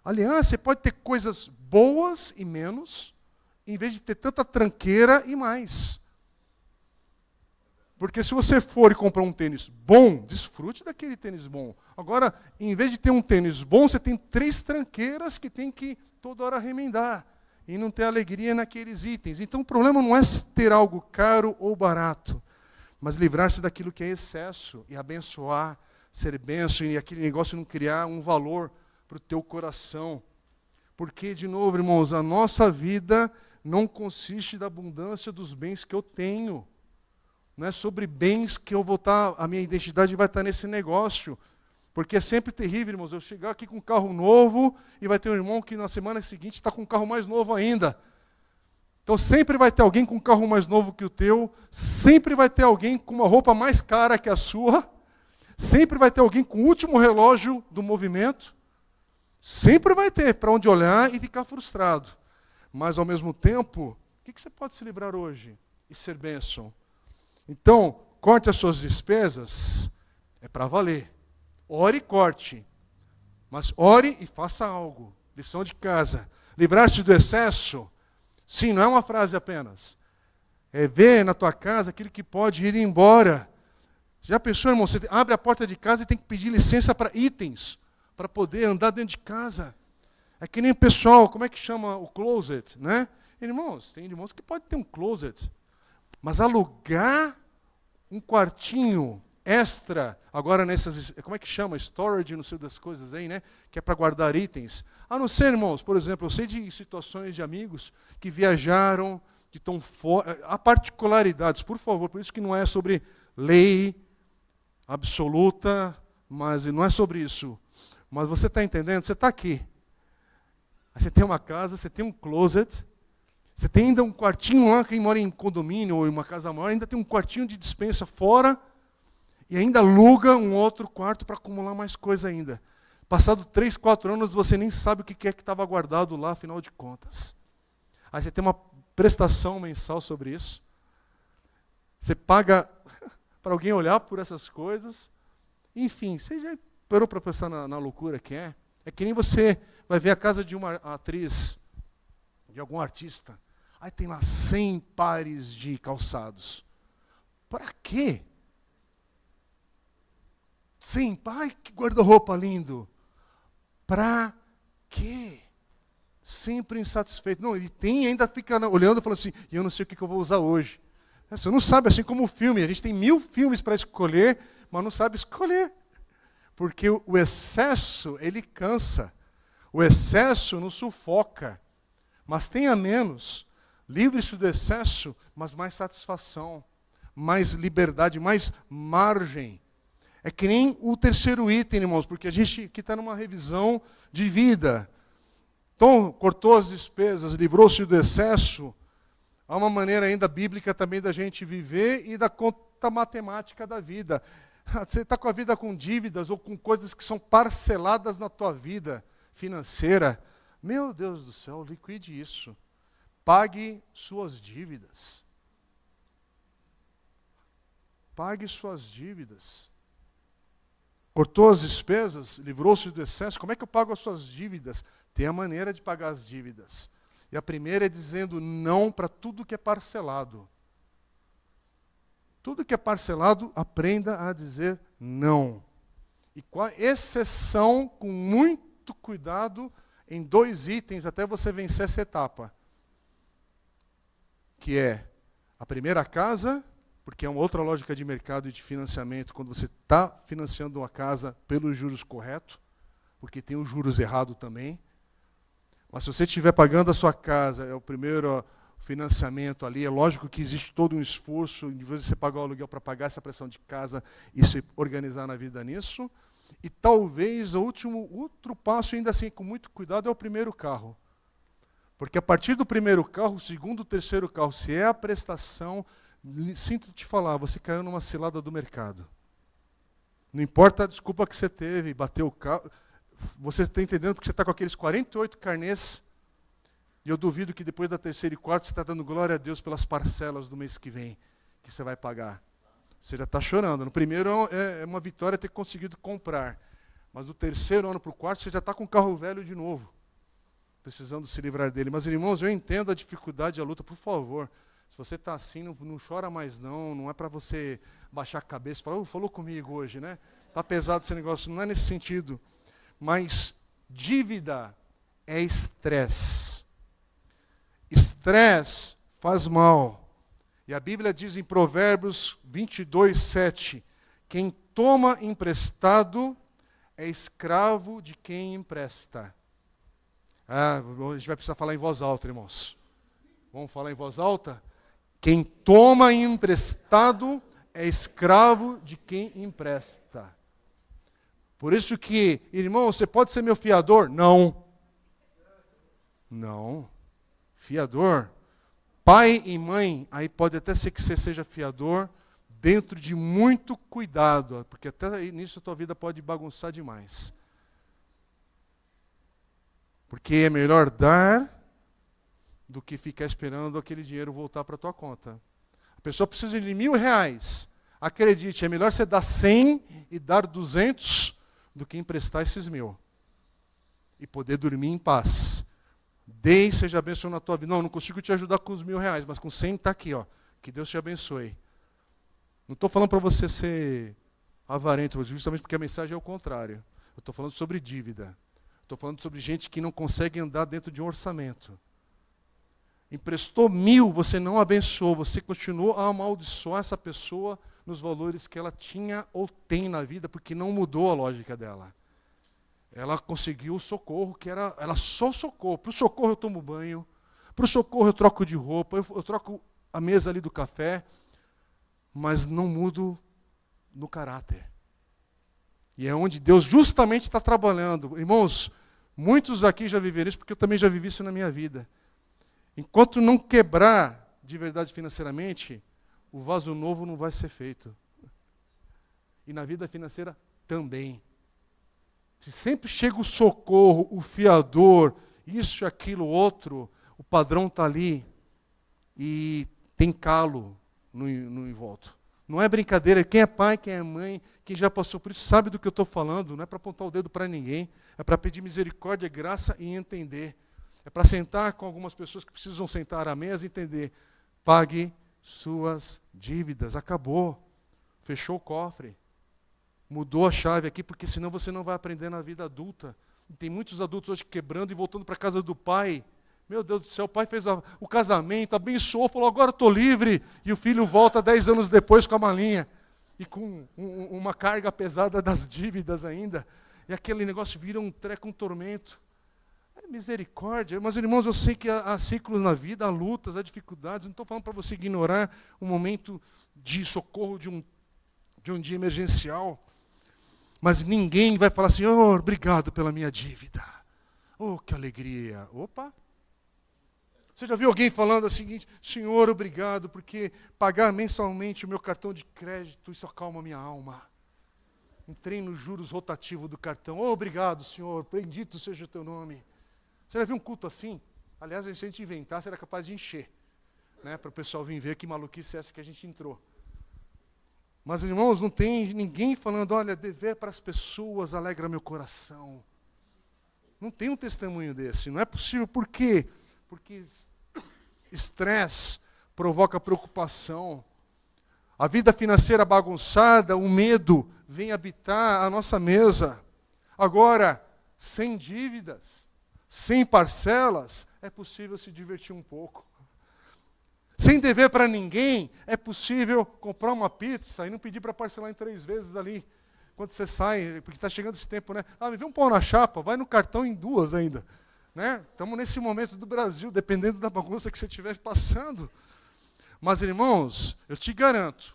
Aliás, você pode ter coisas boas e menos, em vez de ter tanta tranqueira e mais. Porque se você for e comprar um tênis bom, desfrute daquele tênis bom. Agora, em vez de ter um tênis bom, você tem 3 tranqueiras que tem que toda hora remendar. E não ter alegria naqueles itens. Então o problema não é ter algo caro ou barato, mas livrar-se daquilo que é excesso e abençoar, ser bênção e aquele negócio não criar um valor para o teu coração. Porque, de novo, irmãos, a nossa vida não consiste da abundância dos bens que eu tenho. Não é sobre bens que eu vou estar, a minha identidade vai estar nesse negócio. Porque é sempre terrível, irmãos, eu chegar aqui com um carro novo e vai ter um irmão que na semana seguinte está com um carro mais novo ainda. Então sempre vai ter alguém com um carro mais novo que o teu, sempre vai ter alguém com uma roupa mais cara que a sua, sempre vai ter alguém com o último relógio do movimento, sempre vai ter para onde olhar e ficar frustrado. Mas ao mesmo tempo, o que você pode se livrar hoje e ser bênção? Então, corte as suas despesas, é para valer. Ore e corte, mas ore e faça algo. Lição de casa. Livrar-te do excesso, sim, não é uma frase apenas. É ver na tua casa aquilo que pode ir embora. Já pensou, irmão, você abre a porta de casa e tem que pedir licença para itens, para poder andar dentro de casa. É que nem o pessoal, como é que chama o closet, né? Irmãos, tem irmãos que podem ter um closet, mas alugar um quartinho extra, agora nessas, como é que chama? Storage, não sei das coisas aí, né? Que é para guardar itens. A não ser, irmãos, por exemplo, eu sei de situações de amigos que viajaram, que estão fora. Há particularidades, por favor, por isso que não é sobre lei absoluta, mas não é sobre isso. Mas você está entendendo? Você está aqui. Aí você tem uma casa, você tem um closet, você tem ainda um quartinho lá, quem mora em condomínio ou em uma casa maior, ainda tem um quartinho de despensa fora, e ainda aluga um outro quarto para acumular mais coisa ainda. Passado 3, 4 anos, você nem sabe o que é que estava guardado lá, afinal de contas. Aí você tem uma prestação mensal sobre isso. Você paga para alguém olhar por essas coisas. Enfim, você já parou para pensar na loucura que é? É que nem você vai ver a casa de uma atriz, de algum artista. Aí tem lá 100 pares de calçados. Para quê? 100, ai, que guarda-roupa lindo. Para quê? Sempre insatisfeito. Não, ele tem e ainda fica olhando e falando assim, eu não sei o que eu vou usar hoje. Você não sabe, assim como o filme. A gente tem 1000 filmes para escolher, mas não sabe escolher. Porque o excesso, ele cansa. O excesso nos sufoca. Mas tenha menos. Livre-se do excesso, mas mais satisfação, mais liberdade, mais margem. É que nem o terceiro item, irmãos, porque a gente aqui está numa revisão de vida. Então, cortou as despesas, livrou-se do excesso. Há uma maneira ainda bíblica também da gente viver e da conta matemática da vida. Você está com a vida com dívidas ou com coisas que são parceladas na tua vida financeira. Meu Deus do céu, liquide isso. Pague suas dívidas. Pague suas dívidas. Cortou as despesas, livrou-se do excesso. Como é que eu pago as suas dívidas? Tem a maneira de pagar as dívidas. E a primeira é dizendo não para tudo que é parcelado. Tudo que é parcelado, aprenda a dizer não. E com a exceção, com muito cuidado, em 2 itens, até você vencer essa etapa. Que é a primeira casa, porque é uma outra lógica de mercado e de financiamento, quando você está financiando uma casa pelos juros corretos, porque tem os juros errados também. Mas se você estiver pagando a sua casa, é o primeiro financiamento ali, é lógico que existe todo um esforço, de vez você pagar o aluguel para pagar essa pressão de casa e se organizar na vida nisso. E talvez o outro passo, ainda assim, com muito cuidado, é o primeiro carro. Porque a partir do primeiro carro, o segundo, o terceiro carro, se é a prestação, sinto te falar, você caiu numa cilada do mercado. Não importa a desculpa que você teve, bateu o carro, você está entendendo porque você está com aqueles 48 carnês E eu duvido que depois da terceira e quarta você está dando glória a Deus pelas parcelas do mês que vem, que você vai pagar. Você já está chorando. No primeiro é uma vitória ter conseguido comprar. Mas do terceiro ano para o quarto, você já está com o carro velho de novo, precisando se livrar dele. Mas, irmãos, eu entendo a dificuldade e a luta. Por favor, se você está assim, não chora mais não. Não é para você baixar a cabeça e falar, falou comigo hoje, né? Está pesado esse negócio. Não é nesse sentido. Mas dívida é estresse. Estresse faz mal. E a Bíblia diz em Provérbios 22, 7, quem toma emprestado é escravo de quem empresta. A gente vai precisar falar em voz alta, irmãos. Vamos falar em voz alta? Quem toma emprestado é escravo de quem empresta. Por isso que, irmão, você pode ser meu fiador? Não. Não. Fiador. Pai e mãe, aí pode até ser que você seja fiador, dentro de muito cuidado, porque até nisso a tua vida pode bagunçar demais. Porque é melhor dar do que ficar esperando aquele dinheiro voltar para a tua conta. A pessoa precisa de R$1.000. Acredite, é melhor você dar 100 e dar 200 do que emprestar esses 1.000. E poder dormir em paz. Dê e seja abençoado na tua vida. Não consigo te ajudar com os R$1.000, mas com 100 está aqui, ó. Que Deus te abençoe. Não estou falando para você ser avarento, justamente porque a mensagem é o contrário. Eu estou falando sobre dívida. Estou falando sobre gente que não consegue andar dentro de um orçamento. Emprestou 1.000, você não abençoou, você continuou a amaldiçoar essa pessoa nos valores que ela tinha ou tem na vida, porque não mudou a lógica dela. Ela conseguiu o socorro, ela só socorro. Para o socorro eu tomo banho, para o socorro eu troco de roupa, eu troco a mesa ali do café, mas não mudo no caráter. E é onde Deus justamente está trabalhando. Irmãos, muitos aqui já viveram isso, porque eu também já vivi isso na minha vida. Enquanto não quebrar de verdade financeiramente, o vaso novo não vai ser feito. E na vida financeira também. Se sempre chega o socorro, o fiador, isso, aquilo, outro, o padrão está ali e tem calo no envolto. Não é brincadeira, quem é pai, quem é mãe, quem já passou por isso, sabe do que eu estou falando, não é para apontar o dedo para ninguém, é para pedir misericórdia, graça e entender. É para sentar com algumas pessoas que precisam sentar à mesa e entender. Pague suas dívidas, acabou, fechou o cofre. Mudou a chave aqui, porque senão você não vai aprender na vida adulta. Tem muitos adultos hoje quebrando e voltando para a casa do pai. Meu Deus do céu, o pai fez o casamento, abençoou, falou, agora estou livre. E o filho volta 10 anos depois com a malinha. E com uma carga pesada das dívidas ainda. E aquele negócio vira um treco, um tormento. É misericórdia. Mas, irmãos, eu sei que há ciclos na vida, há lutas, há dificuldades. Não estou falando para você ignorar um momento de socorro, de um dia emergencial. Mas ninguém vai falar, Senhor, obrigado pela minha dívida. Oh, que alegria. Opa! Você já viu alguém falando o seguinte, Senhor, obrigado, porque pagar mensalmente o meu cartão de crédito, isso acalma a minha alma. Entrei nos juros rotativos do cartão. Oh, obrigado, Senhor, bendito seja o teu nome. Você já viu um culto assim? Aliás, se a gente inventasse, era capaz de encher. Né, para o pessoal vir ver que maluquice é essa que a gente entrou. Mas, irmãos, não tem ninguém falando, olha, dever para as pessoas alegra meu coração. Não tem um testemunho desse, não é possível. Por quê? Porque estresse provoca preocupação. A vida financeira bagunçada, o medo vem habitar a nossa mesa. Agora, sem dívidas, sem parcelas, é possível se divertir um pouco. Sem dever para ninguém, é possível comprar uma pizza e não pedir para parcelar em 3 vezes ali. Quando você sai, porque está chegando esse tempo, né? Me vê um pão na chapa, vai no cartão em 2 ainda. Né? Estamos nesse momento do Brasil, dependendo da bagunça que você estiver passando. Mas, irmãos, eu te garanto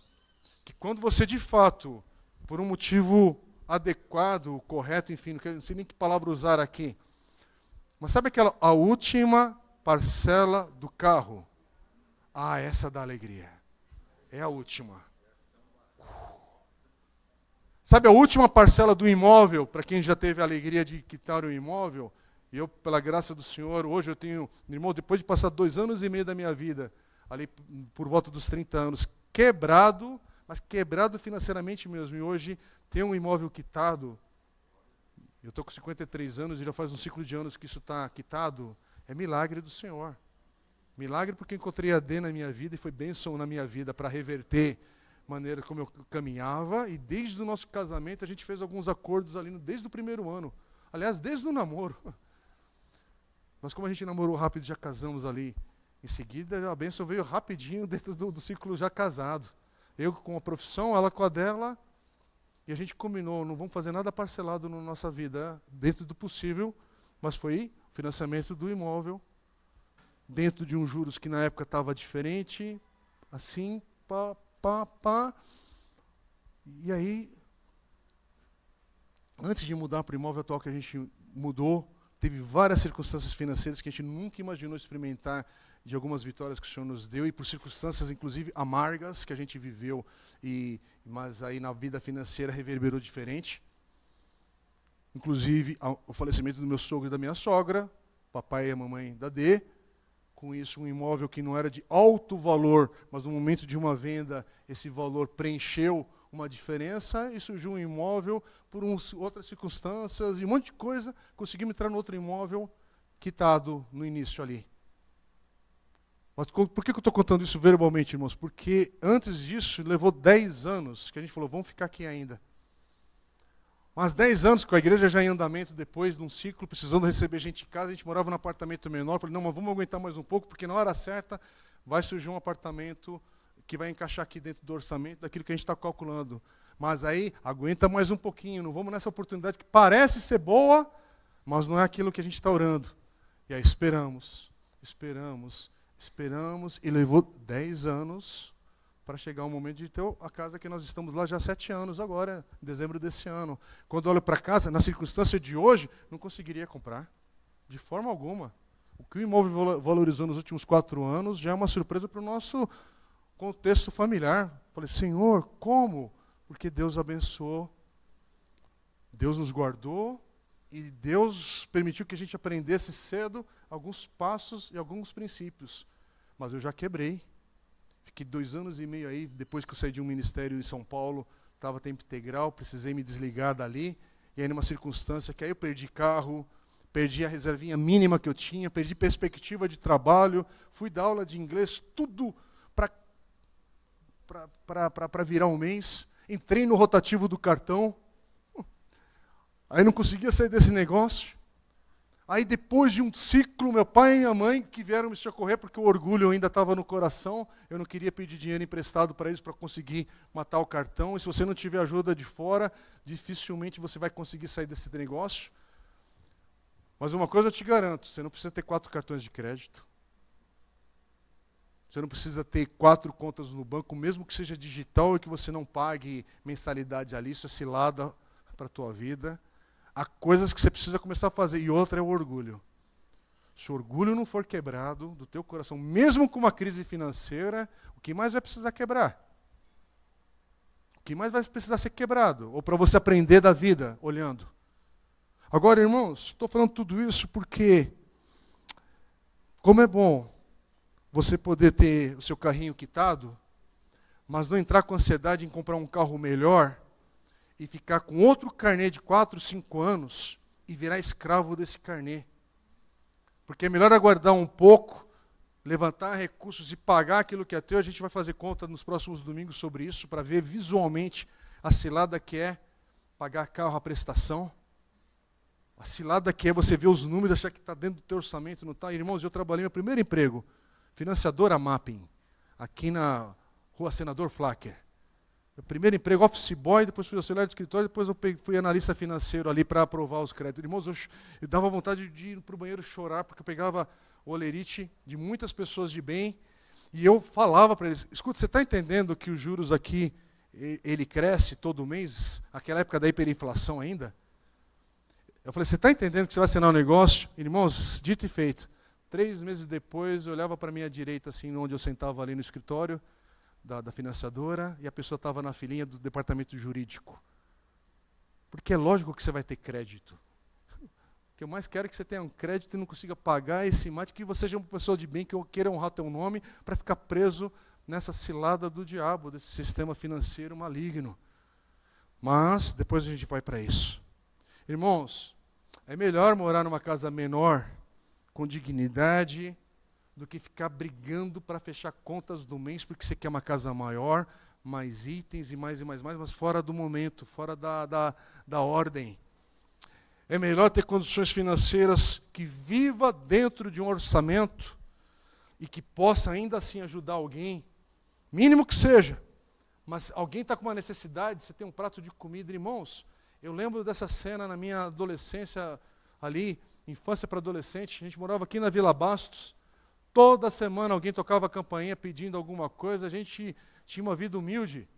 que quando você, de fato, por um motivo adequado, correto, enfim, não sei nem que palavra usar aqui, mas sabe a última parcela do carro? Essa dá alegria. É a última. Sabe a última parcela do imóvel, para quem já teve a alegria de quitar o imóvel, E eu, pela graça do Senhor, hoje eu tenho, irmão, depois de passar 2 anos e meio da minha vida, ali por volta dos 30 anos, quebrado, mas quebrado financeiramente mesmo, e hoje tenho um imóvel quitado. Eu estou com 53 anos e já faz um ciclo de anos que isso está quitado. É milagre do Senhor. Milagre porque encontrei a D na minha vida e foi bênção na minha vida para reverter a maneira como eu caminhava. E desde o nosso casamento a gente fez alguns acordos ali desde o primeiro ano. Aliás, desde o namoro. Mas como a gente namorou rápido, já casamos ali. Em seguida, a bênção veio rapidinho dentro do ciclo já casado. Eu com a profissão, ela com a dela. E a gente combinou, não vamos fazer nada parcelado na nossa vida, dentro do possível, mas foi o financiamento do imóvel, dentro de um juros que na época estava diferente, assim, pá. E aí, antes de mudar para o imóvel atual que a gente mudou, teve várias circunstâncias financeiras que a gente nunca imaginou experimentar, de algumas vitórias que o Senhor nos deu, e por circunstâncias, inclusive, amargas que a gente viveu, mas aí na vida financeira reverberou diferente. Inclusive, o falecimento do meu sogro e da minha sogra, papai e a mamãe da D. Com isso, um imóvel que não era de alto valor, mas no momento de uma venda, esse valor preencheu uma diferença, e surgiu um imóvel por outras circunstâncias, e um monte de coisa, conseguimos entrar no outro imóvel quitado no início ali. Mas por que eu estou contando isso verbalmente, irmãos? Porque antes disso, levou 10 anos que a gente falou, vamos ficar aqui ainda. Mas 10 anos com a igreja já em andamento, depois de um ciclo, precisando receber gente em casa, a gente morava num apartamento menor, falei, não, mas vamos aguentar mais um pouco, porque na hora certa vai surgir um apartamento que vai encaixar aqui dentro do orçamento, daquilo que a gente está calculando. Mas aí, aguenta mais um pouquinho, não vamos nessa oportunidade que parece ser boa, mas não é aquilo que a gente está orando. E aí esperamos, e levou 10 anos para chegar o momento de ter a casa que nós estamos lá já há 7 anos agora, em dezembro desse ano. Quando eu olho para a casa, na circunstância de hoje, não conseguiria comprar, de forma alguma. O que o imóvel valorizou nos últimos 4 anos já é uma surpresa para o nosso contexto familiar. Falei, Senhor, como? Porque Deus abençoou, Deus nos guardou, e Deus permitiu que a gente aprendesse cedo alguns passos e alguns princípios. Mas eu já quebrei. Fiquei 2 anos e meio aí, depois que eu saí de um ministério em São Paulo, estava tempo integral, precisei me desligar dali, e aí numa circunstância que aí eu perdi carro, perdi a reservinha mínima que eu tinha, perdi perspectiva de trabalho, fui dar aula de inglês, tudo para virar um mês, entrei no rotativo do cartão, aí não conseguia sair desse negócio. Aí depois de um ciclo, meu pai e minha mãe que vieram me socorrer, porque o orgulho ainda estava no coração, eu não queria pedir dinheiro emprestado para eles para conseguir matar o cartão, e se você não tiver ajuda de fora, dificilmente você vai conseguir sair desse negócio. Mas uma coisa eu te garanto, você não precisa ter 4 cartões de crédito, você não precisa ter 4 contas no banco, mesmo que seja digital e que você não pague mensalidade ali, isso é cilada para a tua vida. Há coisas que você precisa começar a fazer, e outra é o orgulho. Se o orgulho não for quebrado do teu coração, mesmo com uma crise financeira, o que mais vai precisar quebrar? O que mais vai precisar ser quebrado? Ou para você aprender da vida, olhando. Agora, irmãos, estou falando tudo isso porque, como é bom você poder ter o seu carrinho quitado, mas não entrar com ansiedade em comprar um carro melhor, e ficar com outro carnê de 4, 5 anos e virar escravo desse carnê. Porque é melhor aguardar um pouco, levantar recursos e pagar aquilo que é teu. A gente vai fazer conta nos próximos domingos sobre isso, para ver visualmente a cilada que é pagar carro à prestação. A cilada que é você ver os números, achar que está dentro do teu orçamento, não está. Irmãos, eu trabalhei meu primeiro emprego, financiadora Mapping, aqui na Rua Senador Flacker. Meu primeiro emprego, office boy, depois fui auxiliar de escritório, depois eu fui analista financeiro ali para aprovar os créditos. Irmãos, eu dava vontade de ir para o banheiro chorar, porque eu pegava olerite de muitas pessoas de bem, e eu falava para eles, escuta, você está entendendo que os juros aqui, ele cresce todo mês, aquela época da hiperinflação ainda? Eu falei, você está entendendo que você vai assinar um negócio? Irmãos, dito e feito. 3 meses depois, eu olhava para a minha direita, assim, onde eu sentava ali no escritório, da financiadora, e a pessoa estava na filinha do departamento jurídico. Porque é lógico que você vai ter crédito. que eu mais quero é que você tenha um crédito e não consiga pagar esse mate, que você seja uma pessoa de bem, que eu queira honrar teu nome, para ficar preso nessa cilada do diabo, desse sistema financeiro maligno. Mas depois a gente vai para isso. Irmãos, é melhor morar numa casa menor, com dignidade, do que ficar brigando para fechar contas do mês, porque você quer uma casa maior, mais itens e mais, mas fora do momento, fora da ordem. É melhor ter condições financeiras que viva dentro de um orçamento e que possa ainda assim ajudar alguém, mínimo que seja. Mas alguém está com uma necessidade, você tem um prato de comida, irmãos. Eu lembro dessa cena na minha adolescência, ali, infância para adolescente, a gente morava aqui na Vila Bastos. Toda semana alguém tocava a campainha pedindo alguma coisa, a gente tinha uma vida humilde,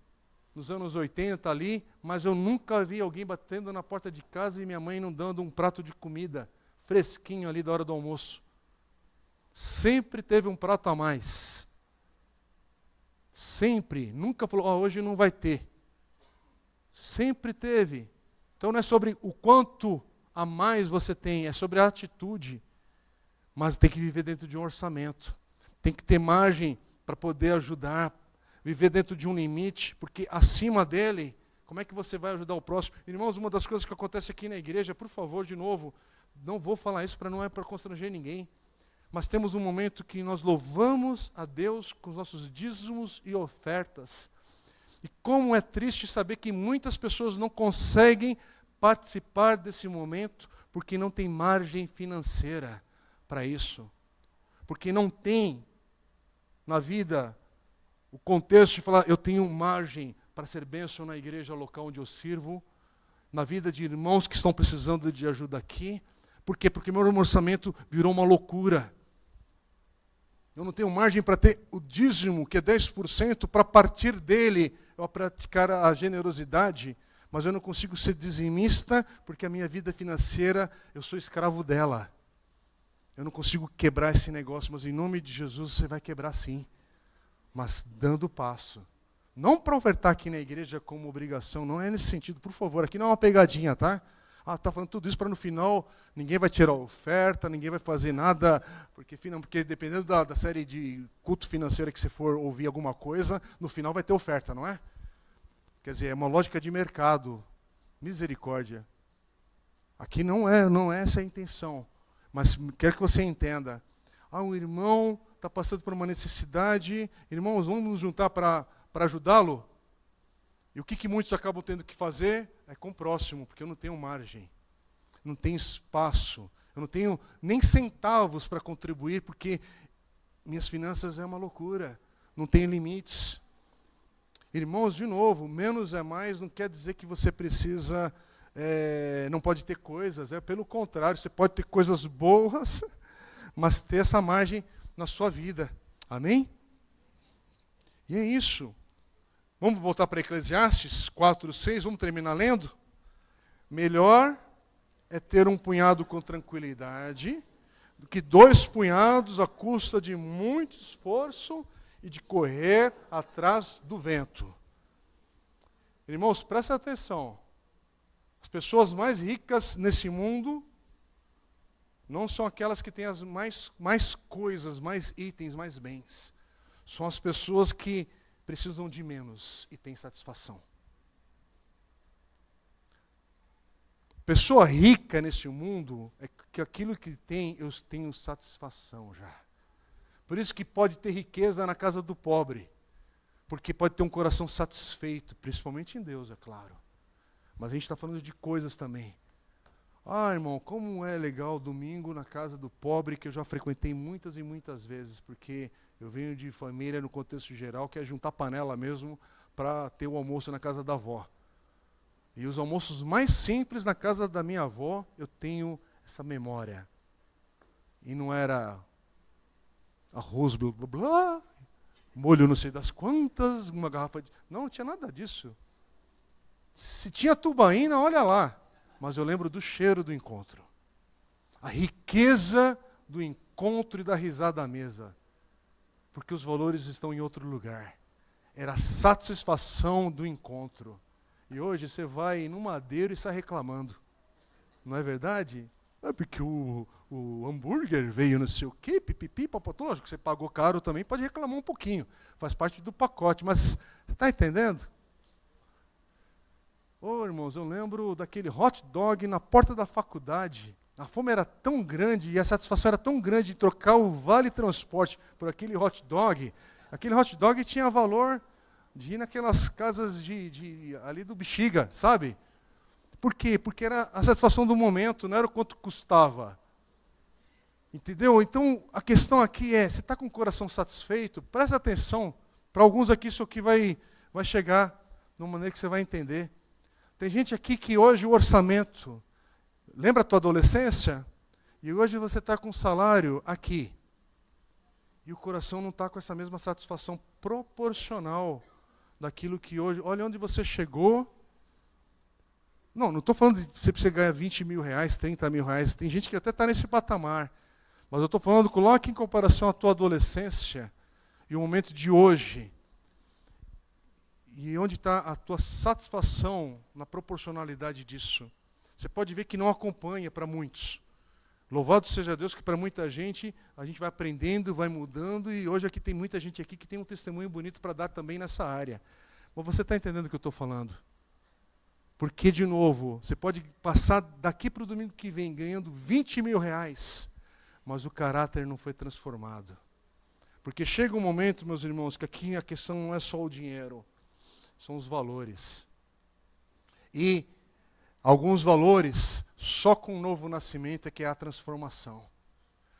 nos anos 80 ali, mas eu nunca vi alguém batendo na porta de casa e minha mãe não dando um prato de comida, fresquinho ali da hora do almoço. Sempre teve um prato a mais. Sempre, nunca falou, hoje não vai ter. Sempre teve. Então não é sobre o quanto a mais você tem, é sobre a atitude. Mas tem que viver dentro de um orçamento. Tem que ter margem para poder ajudar. Viver dentro de um limite, porque acima dele, como é que você vai ajudar o próximo? Irmãos, uma das coisas que acontece aqui na igreja, por favor, de novo, não vou falar isso não é para constranger ninguém, mas temos um momento que nós louvamos a Deus com os nossos dízimos e ofertas. E como é triste saber que muitas pessoas não conseguem participar desse momento, porque não tem margem financeira para isso. Porque não tem na vida o contexto de falar, eu tenho margem para ser bênção na igreja local onde eu sirvo, na vida de irmãos que estão precisando de ajuda aqui. Por quê? Porque meu orçamento virou uma loucura. Eu não tenho margem para ter o dízimo, que é 10%, para partir dele eu praticar a generosidade, mas eu não consigo ser dizimista, porque a minha vida financeira, eu sou escravo dela. Eu não consigo quebrar esse negócio, mas em nome de Jesus você vai quebrar sim. Mas dando passo. Não para ofertar aqui na igreja como obrigação, não é nesse sentido, por favor. Aqui não é uma pegadinha, tá? Está falando tudo isso para no final, ninguém vai tirar a oferta, ninguém vai fazer nada, porque dependendo da série de culto financeiro que você for ouvir alguma coisa, no final vai ter oferta, não é? Quer dizer, é uma lógica de mercado. Misericórdia. Aqui não é essa a intenção. Mas quero que você entenda. Um irmão está passando por uma necessidade, irmãos, vamos nos juntar para ajudá-lo? E o que muitos acabam tendo que fazer é com o próximo, porque eu não tenho margem, não tenho espaço, eu não tenho nem centavos para contribuir, porque minhas finanças é uma loucura, não tenho limites. Irmãos, de novo, menos é mais não quer dizer que você precisa, não pode ter coisas, pelo contrário, você pode ter coisas boas, mas ter essa margem na sua vida. Amém? E é isso. Vamos voltar para Eclesiastes 4:6, vamos terminar lendo? Melhor é ter um punhado com tranquilidade do que 2 punhados à custa de muito esforço e de correr atrás do vento. Irmãos, presta atenção. As pessoas mais ricas nesse mundo não são aquelas que têm as mais coisas, mais itens, mais bens. São as pessoas que precisam de menos e têm satisfação. Pessoa rica nesse mundo é que aquilo que tem, eu tenho satisfação já. Por isso que pode ter riqueza na casa do pobre. Porque pode ter um coração satisfeito, principalmente em Deus, é claro. Mas a gente está falando de coisas também. Irmão, como é legal domingo na casa do pobre, que eu já frequentei muitas e muitas vezes, porque eu venho de família no contexto geral, que é juntar panela mesmo para ter o almoço na casa da avó. E os almoços mais simples na casa da minha avó, eu tenho essa memória. E não era arroz, blá, blá, blá, molho não sei das quantas, uma garrafa de... Não tinha nada disso. Se tinha tubaína, olha lá. Mas eu lembro do cheiro do encontro. A riqueza do encontro e da risada à mesa. Porque os valores estão em outro lugar. Era a satisfação do encontro. E hoje você vai no Madeiro e sai reclamando. Não é verdade? É porque o hambúrguer veio não sei o quê, pipipi, papotô. Lógico que você pagou caro também, pode reclamar um pouquinho. Faz parte do pacote, mas você está entendendo? Irmãos, eu lembro daquele hot dog na porta da faculdade. A fome era tão grande e a satisfação era tão grande de trocar o vale transporte por aquele hot dog. Aquele hot dog tinha valor de ir naquelas casas ali do Bexiga, sabe? Por quê? Porque era a satisfação do momento, não era o quanto custava. Entendeu? Então, a questão aqui é, você está com o coração satisfeito? Presta atenção. Para alguns aqui, isso aqui vai chegar de uma maneira que você vai entender. Tem gente aqui que hoje o orçamento... Lembra a tua adolescência? E hoje você está com um salário aqui. E o coração não está com essa mesma satisfação proporcional daquilo que hoje... Olha onde você chegou. Não estou falando de você precisa ganhar 20 mil reais, 30 mil reais. Tem gente que até está nesse patamar. Mas eu estou falando, coloque em comparação a tua adolescência e o momento de hoje. E onde está a tua satisfação na proporcionalidade disso? Você pode ver que não acompanha para muitos. Louvado seja Deus que para muita gente, a gente vai aprendendo, vai mudando, e hoje aqui tem muita gente aqui que tem um testemunho bonito para dar também nessa área. Mas você está entendendo o que eu estou falando? Porque, de novo, você pode passar daqui para o domingo que vem ganhando 20 mil reais, mas o caráter não foi transformado. Porque chega um momento, meus irmãos, que aqui a questão não é só o dinheiro, são os valores. E alguns valores, só com o novo nascimento é que é a transformação.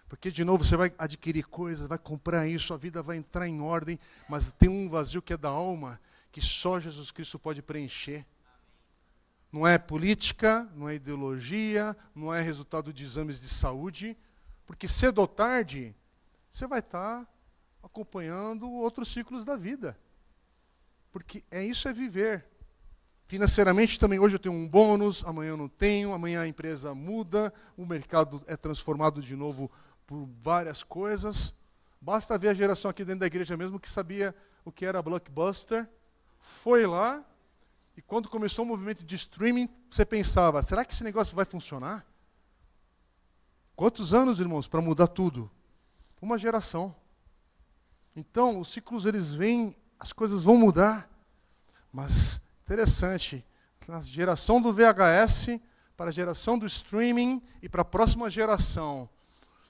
Porque, de novo, você vai adquirir coisas, vai comprar isso, a vida vai entrar em ordem, mas tem um vazio que é da alma, que só Jesus Cristo pode preencher. Não é política, não é ideologia, não é resultado de exames de saúde, porque cedo ou tarde, você vai estar acompanhando outros ciclos da vida. Porque isso é viver. Financeiramente também, hoje eu tenho um bônus, amanhã eu não tenho, amanhã a empresa muda, o mercado é transformado de novo por várias coisas. Basta ver a geração aqui dentro da igreja mesmo que sabia o que era Blockbuster, foi lá, e quando começou o movimento de streaming, você pensava, será que esse negócio vai funcionar? Quantos anos, irmãos, para mudar tudo? Uma geração. Então, os ciclos eles vêm, as coisas vão mudar, mas interessante, na geração do VHS, para a geração do streaming e para a próxima geração.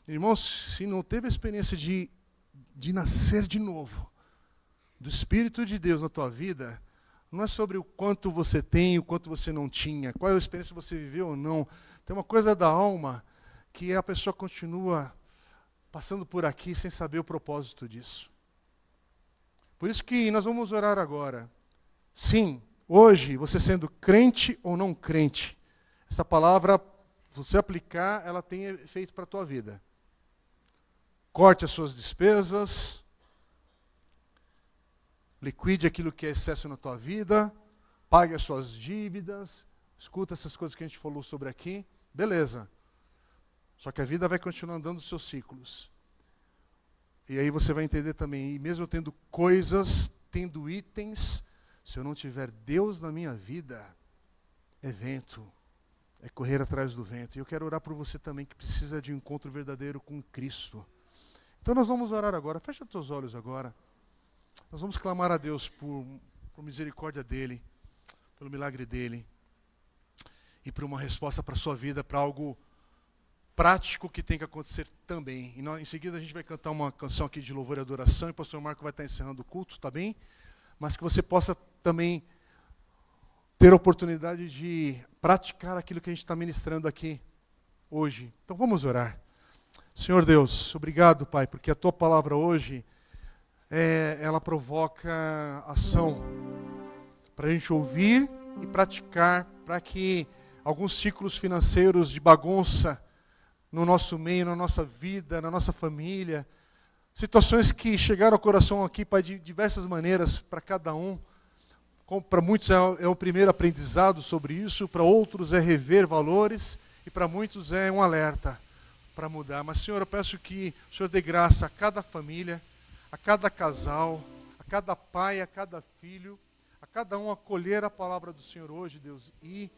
Irmãos, se não teve a experiência de nascer de novo, do Espírito de Deus na tua vida, não é sobre o quanto você tem, o quanto você não tinha, qual é a experiência que você viveu ou não. Tem uma coisa da alma que a pessoa continua passando por aqui sem saber o propósito disso. Por isso que nós vamos orar agora. Sim, hoje, você sendo crente ou não crente, essa palavra, se você aplicar, ela tem efeito para a tua vida. Corte as suas despesas, liquide aquilo que é excesso na tua vida, pague as suas dívidas, escuta essas coisas que a gente falou sobre aqui, beleza. Só que a vida vai continuar andando os seus ciclos. E aí você vai entender também, e mesmo tendo coisas, tendo itens, se eu não tiver Deus na minha vida, é vento, é correr atrás do vento. E eu quero orar por você também que precisa de um encontro verdadeiro com Cristo. Então nós vamos orar agora, fecha os teus olhos agora. Nós vamos clamar a Deus por misericórdia dEle, pelo milagre dEle, e por uma resposta para a sua vida, para algo prático que tem que acontecer também. E em seguida a gente vai cantar uma canção aqui de louvor e adoração, e o pastor Marco vai estar encerrando o culto, tá bem? Mas que você possa também ter a oportunidade de praticar aquilo que a gente está ministrando aqui hoje. Então vamos orar. Senhor Deus, obrigado, Pai, porque a Tua palavra hoje, ela provoca ação para a gente ouvir e praticar, para que alguns ciclos financeiros de bagunça no nosso meio, na nossa vida, na nossa família, situações que chegaram ao coração aqui, Pai, de diversas maneiras para cada um. Para muitos é o primeiro aprendizado sobre isso, para outros é rever valores, e para muitos é um alerta para mudar. Mas, Senhor, eu peço que o Senhor dê graça a cada família, a cada casal, a cada pai, a cada filho, a cada um acolher a palavra do Senhor hoje, Deus, e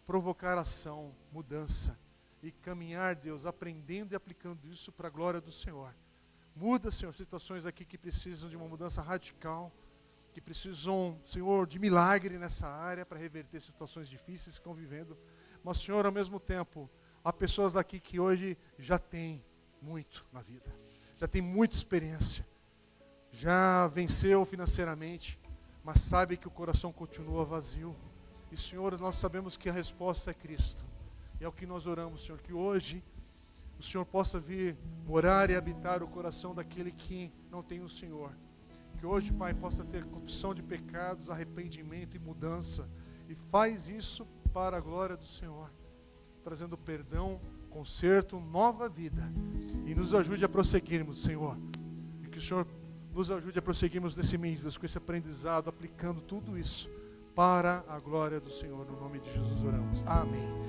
provocar ação, mudança. e caminhar, Deus, aprendendo e aplicando isso para a glória do Senhor. Muda, Senhor, situações aqui que precisam de uma mudança radical, que precisam, Senhor, de milagre nessa área para reverter situações difíceis que estão vivendo. Mas, Senhor, ao mesmo tempo, há pessoas aqui que hoje já têm muito na vida, já têm muita experiência, já venceu financeiramente, mas sabe que o coração continua vazio. E, Senhor, nós sabemos que a resposta é Cristo. E é o que nós oramos, Senhor, que hoje o Senhor possa vir morar e habitar o coração daquele que não tem o Senhor. Que hoje, Pai, possa ter confissão de pecados, arrependimento e mudança. E faz isso para a glória do Senhor, trazendo perdão, conserto, nova vida. E nos ajude a prosseguirmos, Senhor. E que o Senhor nos ajude a prosseguirmos nesse mês, Deus, com esse aprendizado, aplicando tudo isso para a glória do Senhor. No nome de Jesus oramos. Amém.